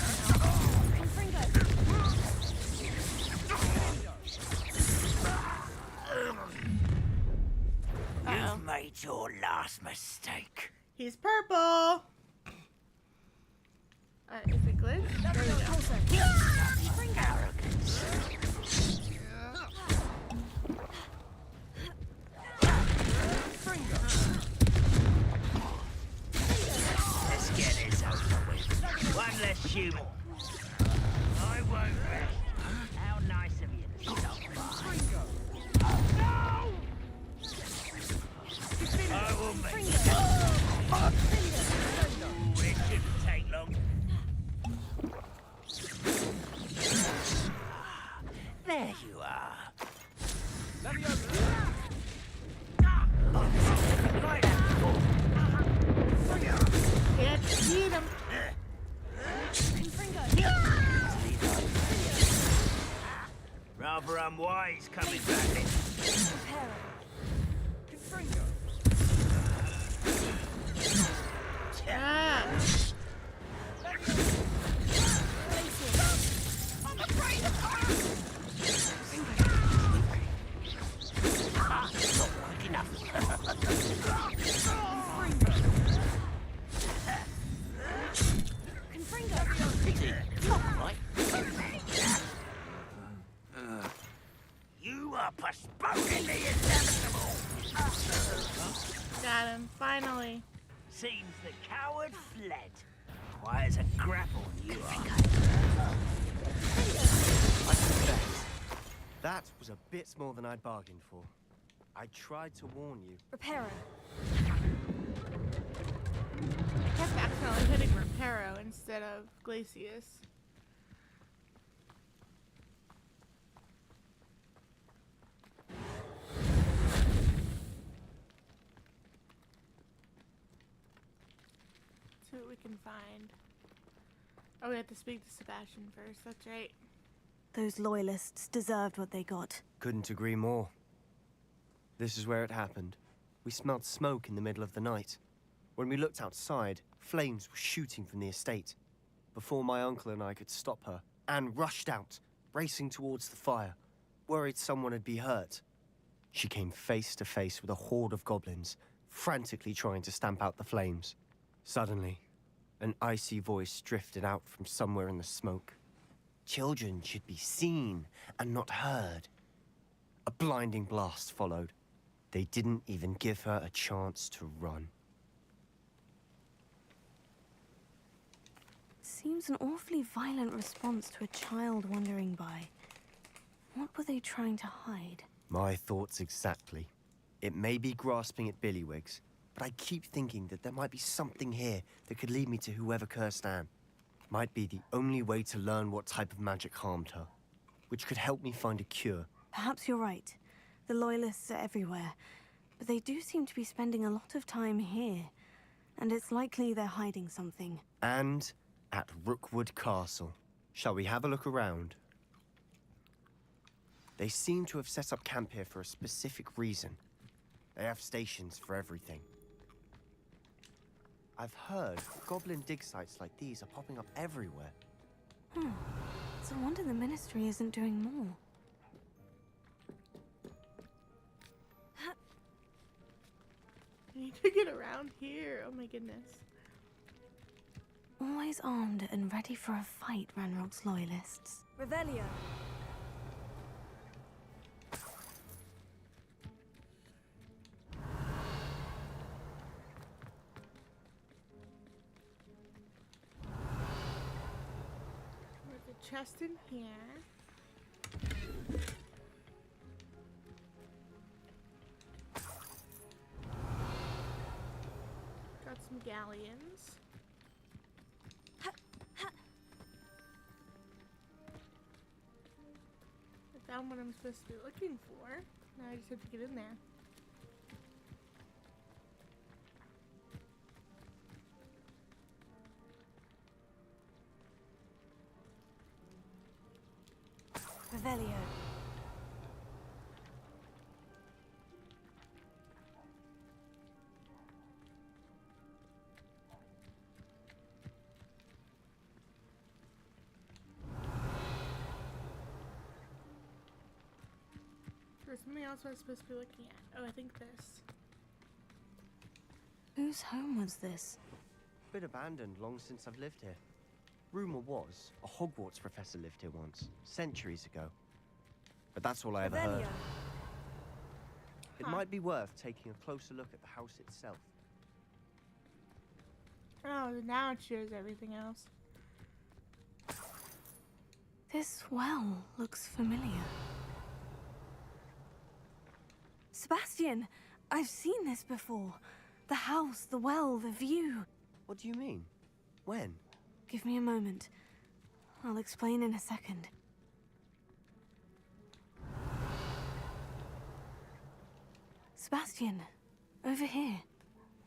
You've made your last mistake. He's purple! Is it glitch? There we go. Arrogance. Let's get this over with. One less human. I won't rest. How nice of you to stop by. No! I will make it shouldn't take long. There you are. Can't beat him. Rather unwise coming back in. Ah. I'm afraid of her! Not like enough. Pity. Not right. You are postponing the inevitable. Got him, finally. Seems the coward fled. Quiet as a grapple, you are. I confess, that was a bit more than I'd bargained for. I tried to warn you. Reparo. I kept accidentally hitting Reparo instead of Glacius. See what we can find. Oh, we have to speak to Sebastian first, that's right. Those loyalists deserved what they got. Couldn't agree more. This is where it happened. We smelled smoke in the middle of the night. When we looked outside, flames were shooting from the estate. Before my uncle and I could stop her, Anne rushed out, racing towards the fire, worried someone had been hurt. She came face to face with a horde of goblins, frantically trying to stamp out the flames. Suddenly, an icy voice drifted out from somewhere in the smoke. Children should be seen and not heard. A blinding blast followed. They didn't even give her a chance to run. Seems an awfully violent response to a child wandering by. What were they trying to hide? My thoughts exactly. It may be grasping at Billywigs, but I keep thinking that there might be something here that could lead me to whoever cursed Anne. Might be the only way to learn what type of magic harmed her, which could help me find a cure. Perhaps you're right. The Loyalists are everywhere, but they do seem to be spending a lot of time here. And it's likely they're hiding something. And at Rookwood Castle. Shall we have a look around? They seem to have set up camp here for a specific reason. They have stations for everything. I've heard goblin dig sites like these are popping up everywhere. It's a wonder the Ministry isn't doing more. I need to get around here. Oh my goodness. Always armed and ready for a fight, Ranrock's Loyalists. Revelio. There's a chest in here. Got some galleons. I found what I'm supposed to be looking for. Now I just have to get in there. Revelio. There's something else I was supposed to be looking at. Oh, I think this. Whose home was this? Been abandoned long since I've lived here. Rumor was, a Hogwarts professor lived here once, centuries ago. But that's all I ever heard. It might be worth taking a closer look at the house itself. Oh, now it shows everything else. This well looks familiar. Sebastian! I've seen this before. The house, the well, the view. What do you mean? When? Give me a moment. I'll explain in a second. Sebastian, over here.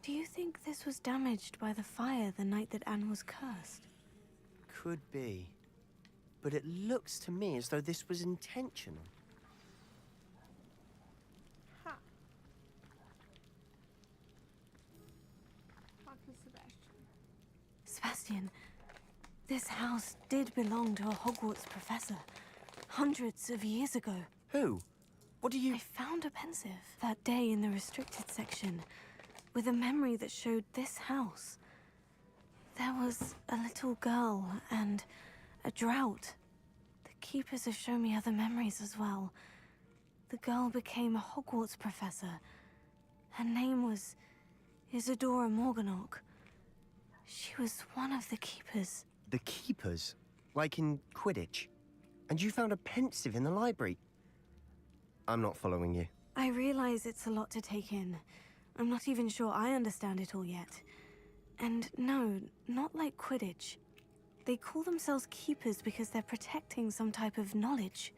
Do you think this was damaged by the fire the night that Anne was cursed? Could be. but it looks to me as though this was intentional. Huh. Talk to Sebastian. Sebastian, this house did belong to a Hogwarts professor hundreds of years ago. Who? What do you... I found a pensive that day in the restricted section with a memory that showed this house. There was a little girl and a drought. The keepers have shown me other memories as well. The girl became a Hogwarts professor. Her name was Isadora Morganach. She was one of the keepers. The keepers? Like in Quidditch? And you found a pensive in the library? I'm not following you. I realize it's a lot to take in. I'm not even sure I understand it all yet. And no, not like Quidditch. They call themselves keepers because they're protecting some type of knowledge.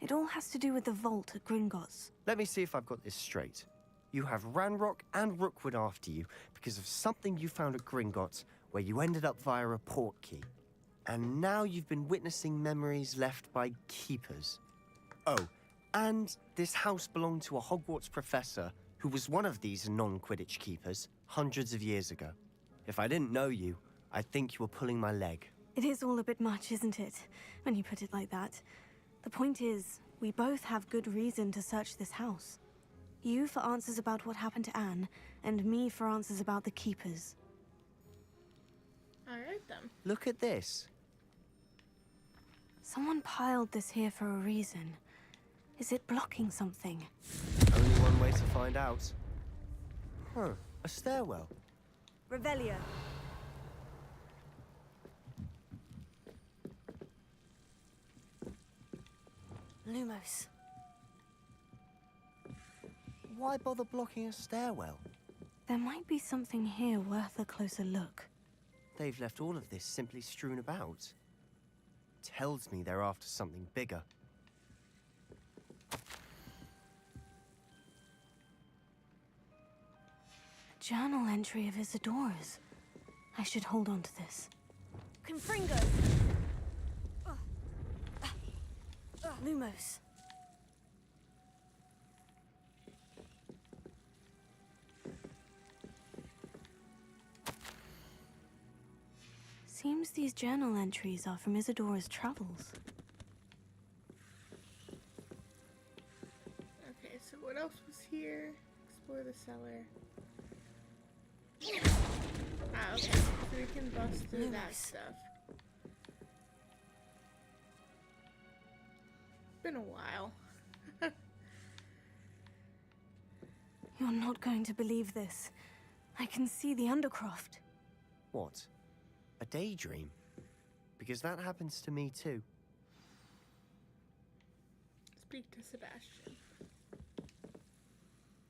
It all has to do with the vault at Gringotts. Let me see if I've got this straight. You have Ranrock and Rookwood after you because of something you found at Gringotts where you ended up via a portkey. And now you've been witnessing memories left by keepers. Oh, and this house belonged to a Hogwarts professor who was one of these non-Quidditch keepers hundreds of years ago. If I didn't know you, I'd think you were pulling my leg. It is all a bit much, isn't it, when you put it like that? The point is, we both have good reason to search this house. You for answers about what happened to Anne, and me for answers about the keepers. All right, then. Look at this. Someone piled this here for a reason. Is it blocking something? Only one way to find out. Huh, a stairwell. Revelio. Lumos. Why bother blocking a stairwell? There might be something here worth a closer look. They've left all of this simply strewn about. Tells me they're after something bigger. A journal entry of Isadora's. I should hold on to this. Confringo. Lumos. Seems these journal entries are from Isadora's travels. Okay, so what else was here? Explore the cellar. Ah, okay. So we can bust through that stuff. Been a while. You're not going to believe this. I can see the Undercroft. What? A daydream? Because that happens to me too. Speak to Sebastian.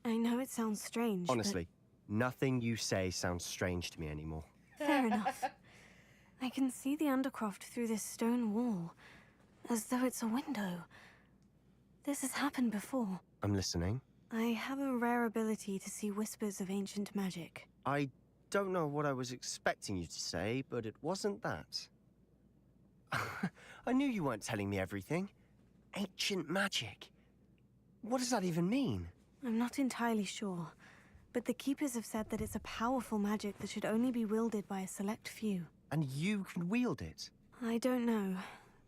I know it sounds strange, Honestly, nothing you say sounds strange to me anymore. but fair enough. I can see the Undercroft through this stone wall, as though it's a window. This has happened before. I'm listening. I have a rare ability to see whispers of ancient magic. I don't know what I was expecting you to say, but it wasn't that. I knew you weren't telling me everything. Ancient magic. What does that even mean? I'm not entirely sure, but the Keepers have said that it's a powerful magic that should only be wielded by a select few. And you can wield it? I don't know,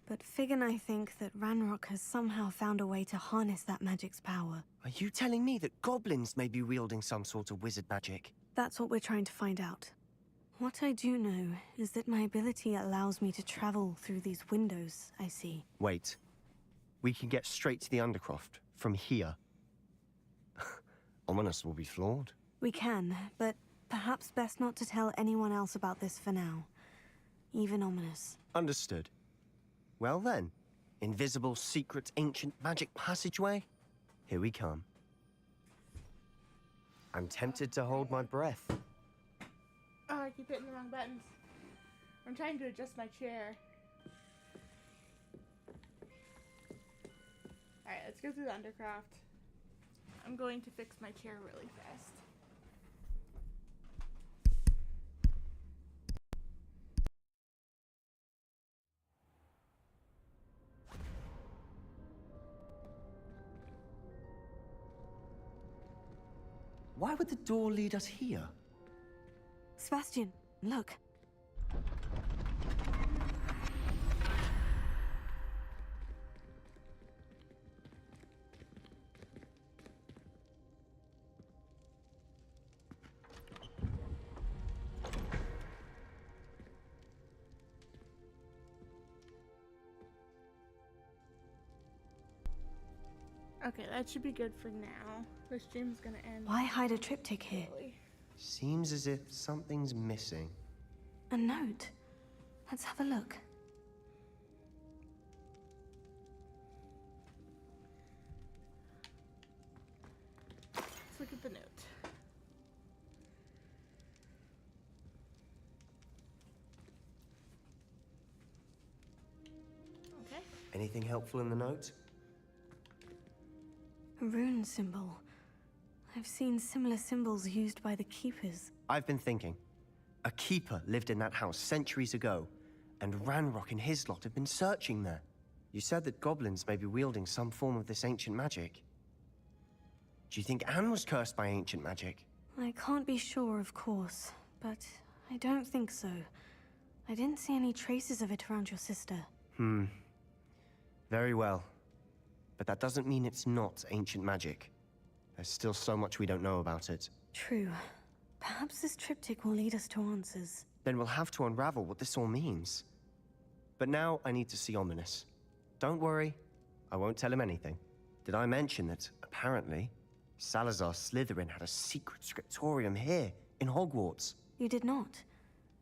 but Fig and I think that Ranrock has somehow found a way to harness that magic's power. Are you telling me that goblins may be wielding some sort of wizard magic? That's what we're trying to find out. What I do know is that my ability allows me to travel through these windows I see. Wait. We can get straight to the Undercroft from here. Ominous will be floored. We can, but perhaps best not to tell anyone else about this for now. Even Ominous. Understood. Well then, invisible, secret, ancient magic passageway? Here we come. I'm tempted to hold my breath. Oh, I keep hitting the wrong buttons. I'm trying to adjust my chair. Alright, let's go through the Undercroft. I'm going to fix my chair really fast. Why would the door lead us here? Sebastian, look. Okay, that should be good for now. The stream's gonna end. Why hide a triptych here? early. Seems as if something's missing. A note. Let's have a look. Let's look at the note. Okay. Anything helpful in the note? A rune symbol. I've seen similar symbols used by the keepers. I've been thinking. A keeper lived in that house centuries ago, and Ranrock and his lot have been searching there. You said that goblins may be wielding some form of this ancient magic. Do you think Anne was cursed by ancient magic? I can't be sure, of course, but I don't think so. I didn't see any traces of it around your sister. Very well. But that doesn't mean it's not ancient magic. There's still so much we don't know about it. True. Perhaps this triptych will lead us to answers. Then we'll have to unravel what this all means. But now I need to see Ominous. Don't worry, I won't tell him anything. Did I mention that, apparently, Salazar Slytherin had a secret scriptorium here, in Hogwarts? You did not.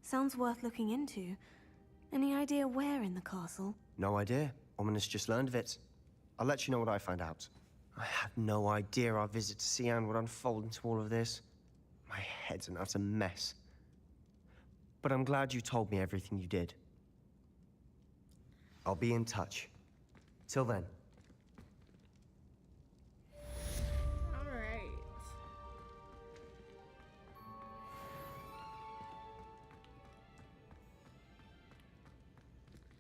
Sounds worth looking into. Any idea where in the castle? No idea. Ominous just learned of it. I'll let you know what I find out. I had no idea our visit to Cian would unfold into all of this. My head's an utter mess. But I'm glad you told me everything you did. I'll be in touch. Till then. Alright.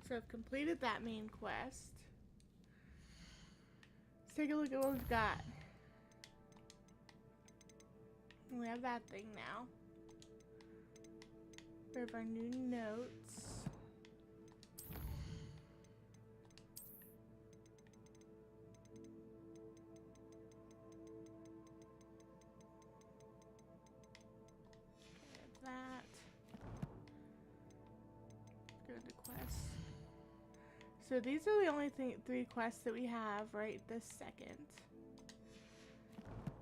So I've completed that main quest. Let's take a look at what we've got. We have that thing now. We have our new notes. That. Go to quests. So these are the only three quests that we have right this second.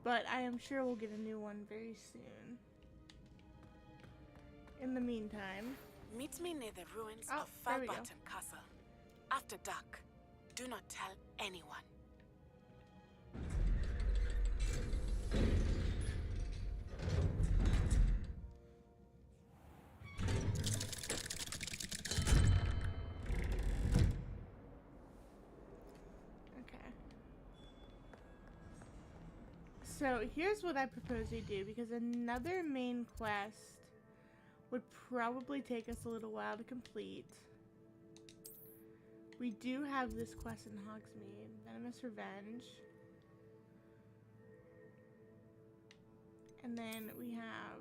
But I am sure we'll get a new one very soon. In the meantime... Meet me near the ruins of there we go. Falbarton Castle. After dark. Do not tell anyone. So here's what I propose we do, because another main quest would probably take us a little while to complete. We do have this quest in Hogsmeade, Venomous Revenge. And then we have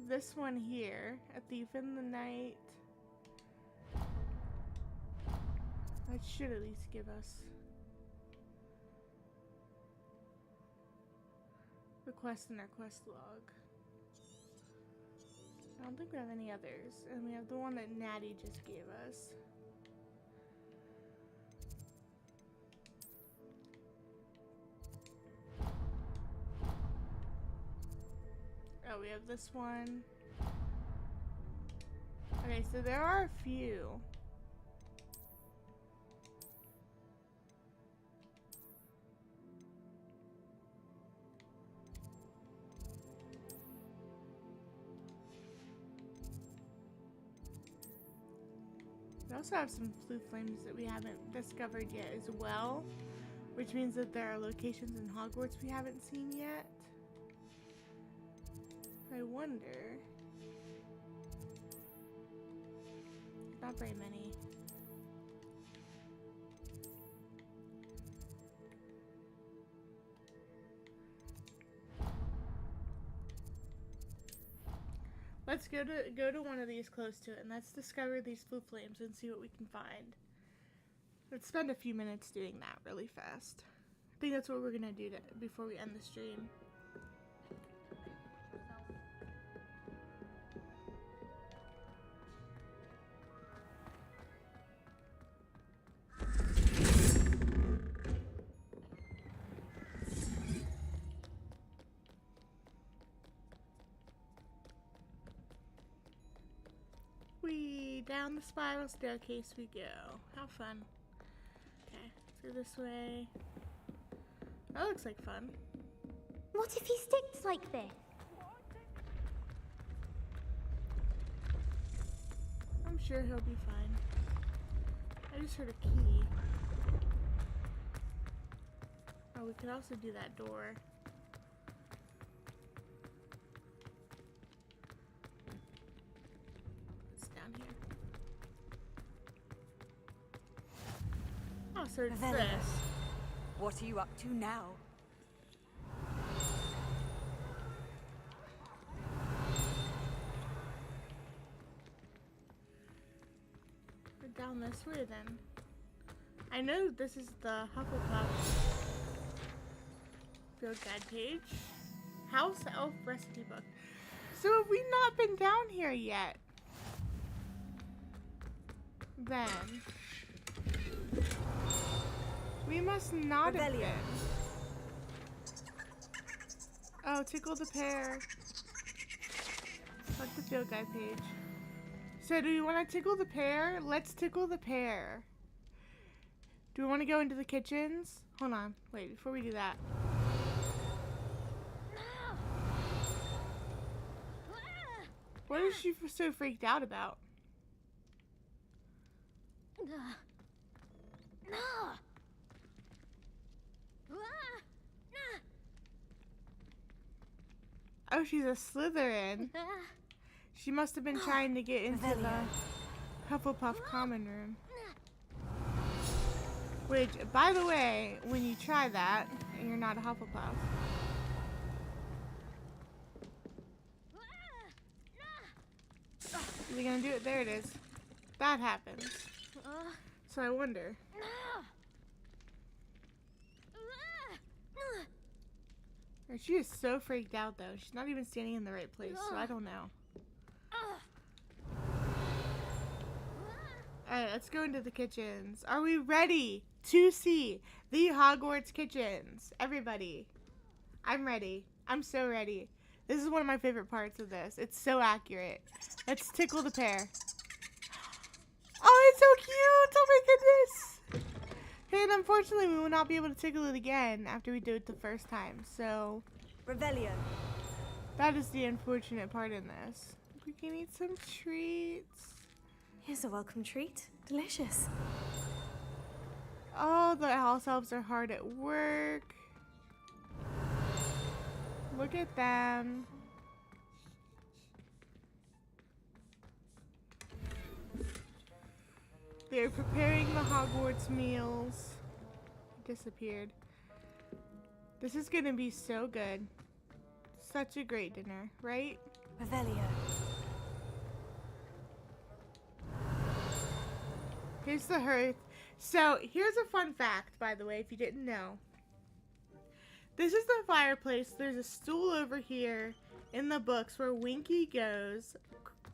this one here, A Thief in the Night. That should at least give us the quest in our quest log. I don't think we have any others. And we have the one that Natty just gave us. Oh, we have this one. Okay, so there are a few. We also have some blue flames that we haven't discovered yet as well, which means that there are locations in Hogwarts we haven't seen yet. I wonder. Not very many. go to one of these close to it, and let's discover these blue flames and see what we can find. Let's spend a few minutes doing that really fast. I think that's what we're gonna do before we end the stream. Down the spiral staircase we go. How fun. Okay, let's go this way. That looks like fun. What if he sticks like this? I'm sure he'll be fine. I just heard a key. Oh, we could also do that door. Oh, so it's Ravenclaw. this. What are you up to now? We're down this way then. I know this is the Hufflepuff field guide page. House Elf Recipe Book. So have we not been down here yet? Then we must not have been. Oh, tickle the pear. Fuck the field guide page. So do we want to tickle the pear? Let's tickle the pear. Do we want to go into the kitchens? Hold on. Wait, before we do that. What is she so freaked out about? Oh, she's a Slytherin. She must have been trying to get into the Hufflepuff common room. Which, by the way, when you try that, and you're not a Hufflepuff. Is he gonna do it? There it is. That happens. So I wonder. She is so freaked out though. She's not even standing in the right place, so I don't know. Alright, let's go into the kitchens. Are we ready to see the Hogwarts kitchens? Everybody. I'm ready. I'm so ready. This is one of my favorite parts of this. It's so accurate. Let's tickle the pear. Oh, it's so cute! Oh my goodness! And unfortunately, we will not be able to tickle it again after we do it the first time. So, Revelio. That is the unfortunate part in this. We can eat some treats. Here's a welcome treat. Delicious. Oh, the house elves are hard at work. Look at them. They're preparing the Hogwarts meals. Disappeared. This is gonna be so good. Such a great dinner, right? Revelio. Here's the hearth. So, here's a fun fact, by the way, if you didn't know. This is the fireplace. There's a stool over here in the books where Winky goes.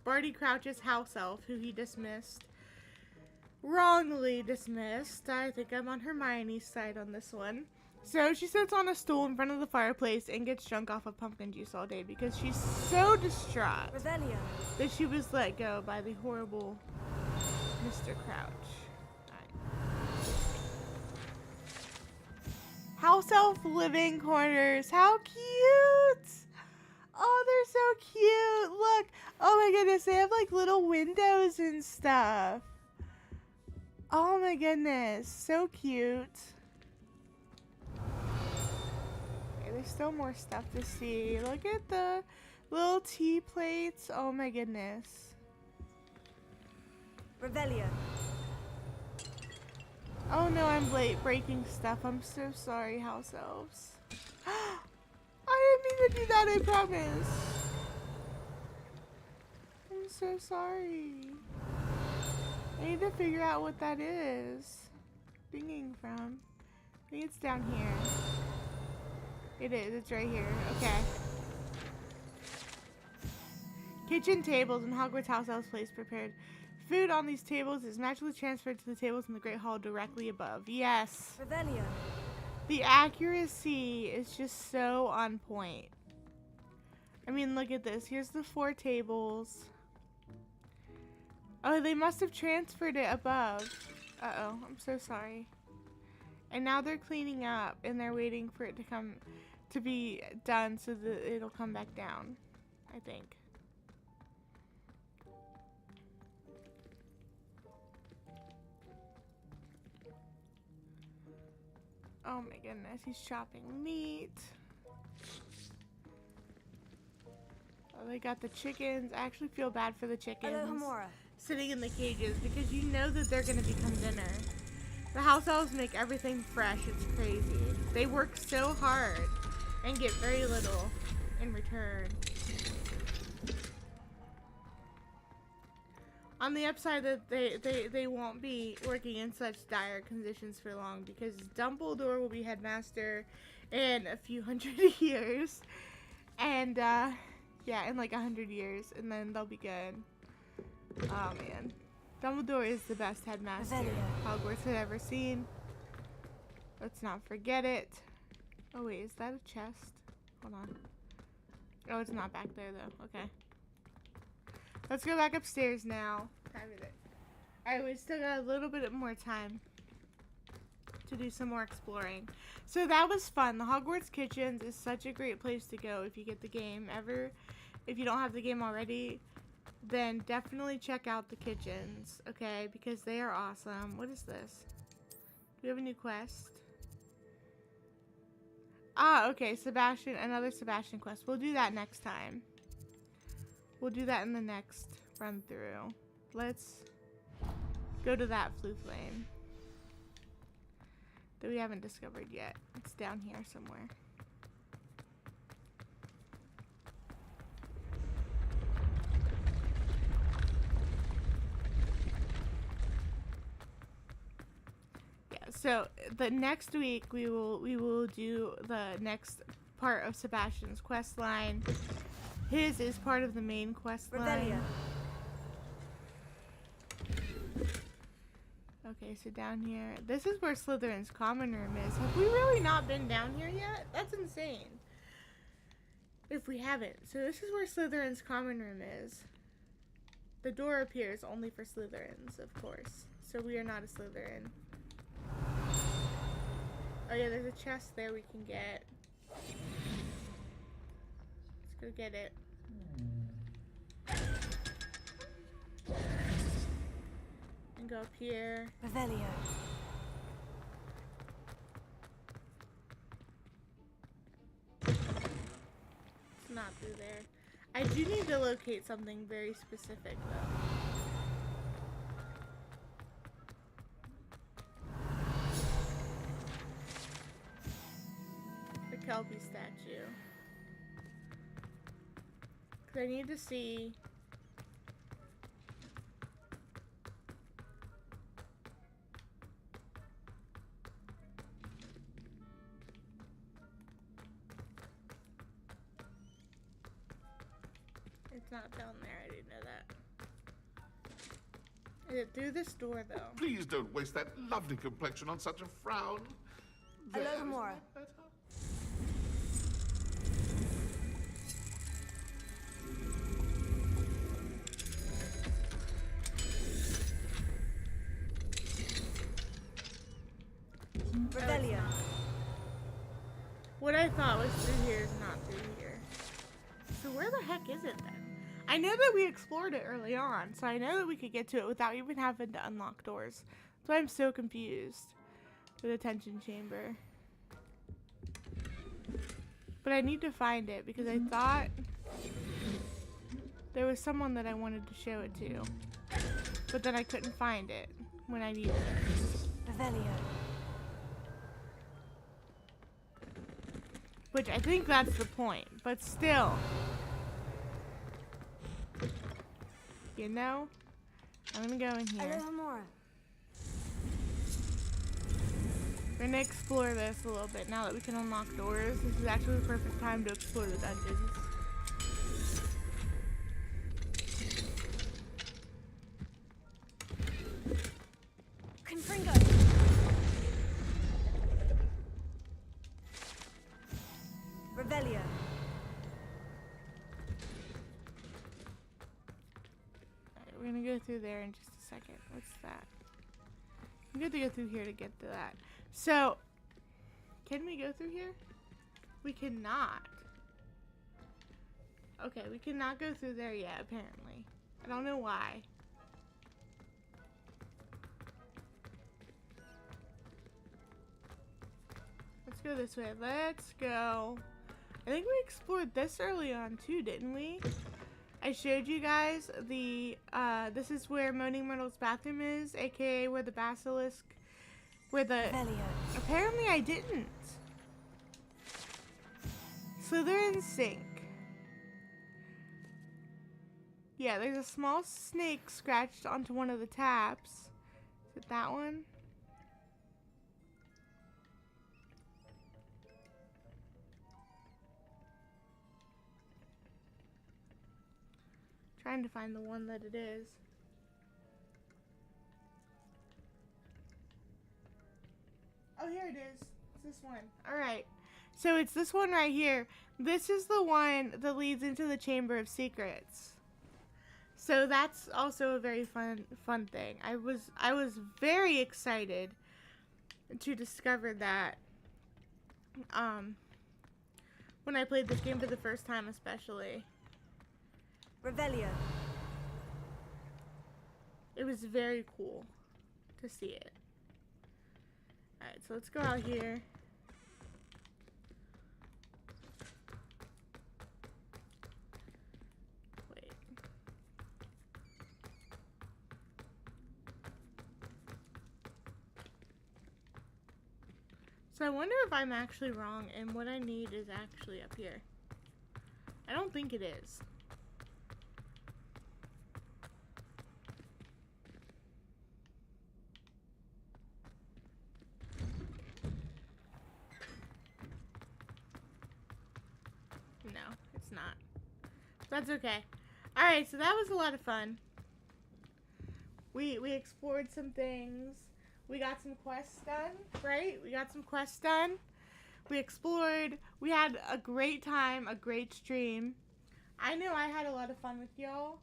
Barty Crouch's house elf, who he dismissed. Wrongly dismissed. I think I'm on Hermione's side on this one. So she sits on a stool in front of the fireplace and gets drunk off of pumpkin juice all day because she's so distraught that she was let go by the horrible Mr. Crouch. House elf living quarters. How cute! Oh, they're so cute. Look. Oh my goodness, they have like little windows and stuff. Oh my goodness, so cute. Okay, there's still more stuff to see. Look at the little tea plates. Oh my goodness. Revelio. Oh no, I'm late breaking stuff. I'm so sorry, house elves. I didn't mean to do that, I promise. I'm so sorry. I need to figure out what that is dinging from. I think it's down here. It is. It's right here. Okay. Kitchen tables in Hogwarts house elves place prepared. Food on these tables is magically transferred to the tables in the Great Hall directly above. Yes. Revelio. The accuracy is just so on point. I mean, look at this. Here's the 4 tables. Oh, they must have transferred it above. Uh-oh, I'm so sorry. And now they're cleaning up and they're waiting for it to be done so that it'll come back down, I think. Oh my goodness, he's chopping meat. Oh, they got the chickens. I actually feel bad for the chickens sitting in the cages because you know that they're gonna become dinner. The house elves make everything fresh. It's crazy. They work so hard and get very little in return. On the upside, that they won't be working in such dire conditions for long because Dumbledore will be headmaster in a few hundred years, and yeah, in like 100 years, and then they'll be good. Oh man, Dumbledore is the best headmaster Hogwarts had ever seen. Let's not forget it. Oh wait, is that a chest? Hold on. Oh, it's not back there though. Okay. Let's go back upstairs now. Alright, we still got a little bit more time to do some more exploring. So that was fun. The Hogwarts Kitchens is such a great place to go if you get the game ever. If you don't have the game already, then definitely check out the kitchens, okay? Because they are awesome. What is this? Do we have a new quest? Ah, okay. Sebastian, another Sebastian quest. We'll do that next time. We'll do that in the next run through. Let's go to that flue flame that we haven't discovered yet. It's down here somewhere. Yeah, so the next week we will do the next part of Sebastian's quest line. His is part of the main quest line. Okay, so down here. This is where Slytherin's common room is. Have we really not been down here yet? That's insane. If we haven't. So this is where Slytherin's common room is. The door appears only for Slytherins, of course. So we are not a Slytherin. Oh yeah, there's a chest there we can get. Let's go get it. And go up here. Revelio. It's not through there. I do need to locate something very specific though. The Kelpie statue. Cause I need to see. It's not down there, I didn't know that. Is it through this door though? Please don't waste that lovely complexion on such a frown. Hello, Gamora. Revelio. What I thought was through here is not through here. So where the heck is it then? I know that we explored it early on, so I know that we could get to it without even having to unlock doors. That's why I'm so confused. The detention chamber. But I need to find it because I thought there was someone that I wanted to show it to. But then I couldn't find it when I needed it. Revelio. Which I think that's the point, but still. You know? I'm gonna go in here. Alohomora. We're gonna explore this a little bit now that we can unlock doors. This is actually the perfect time to explore the dungeons. Confringo. Revelio. Alright, we're gonna go through there in just a second. What's that? I'm going to go through here to get to that. So, can we go through here? We cannot. Okay, we cannot go through there yet, apparently. I don't know why. Let's go this way. Let's go. I think we explored this early on too, didn't we? I showed you guys the, this is where Moaning Myrtle's bathroom is, aka where the basilisk, where the... Apparently I didn't. So they're in sync. Yeah, there's a small snake scratched onto one of the taps. Is it that one? Trying to find the one that it is. Oh, here it is. It's this one. Alright. So it's this one right here. This is the one that leads into the Chamber of Secrets. So that's also a very fun thing. I was very excited to discover that when I played this game for the first time, especially. Revelio. It was very cool to see it. Alright, so let's go out here. Wait. So I wonder if I'm actually wrong and what I need is actually up here. I don't think it is. No, it's not. That's okay. Alright, so that was a lot of fun. We explored some things. We got some quests done, right? We got some quests done. We explored. We had a great time, a great stream. I know I had a lot of fun with y'all.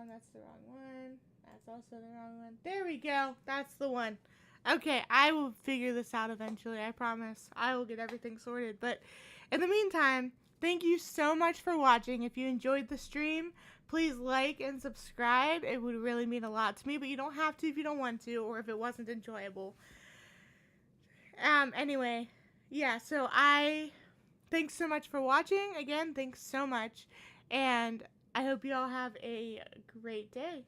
That's the wrong one. That's also the wrong one. There we go. That's the one. Okay, I will figure this out eventually, I promise. I will get everything sorted. But in the meantime, thank you so much for watching. If you enjoyed the stream, please like and subscribe. It would really mean a lot to me, but you don't have to if you don't want to or if it wasn't enjoyable. Anyway, yeah, so thanks so much for watching. Again, thanks so much. And I hope you all have a great day.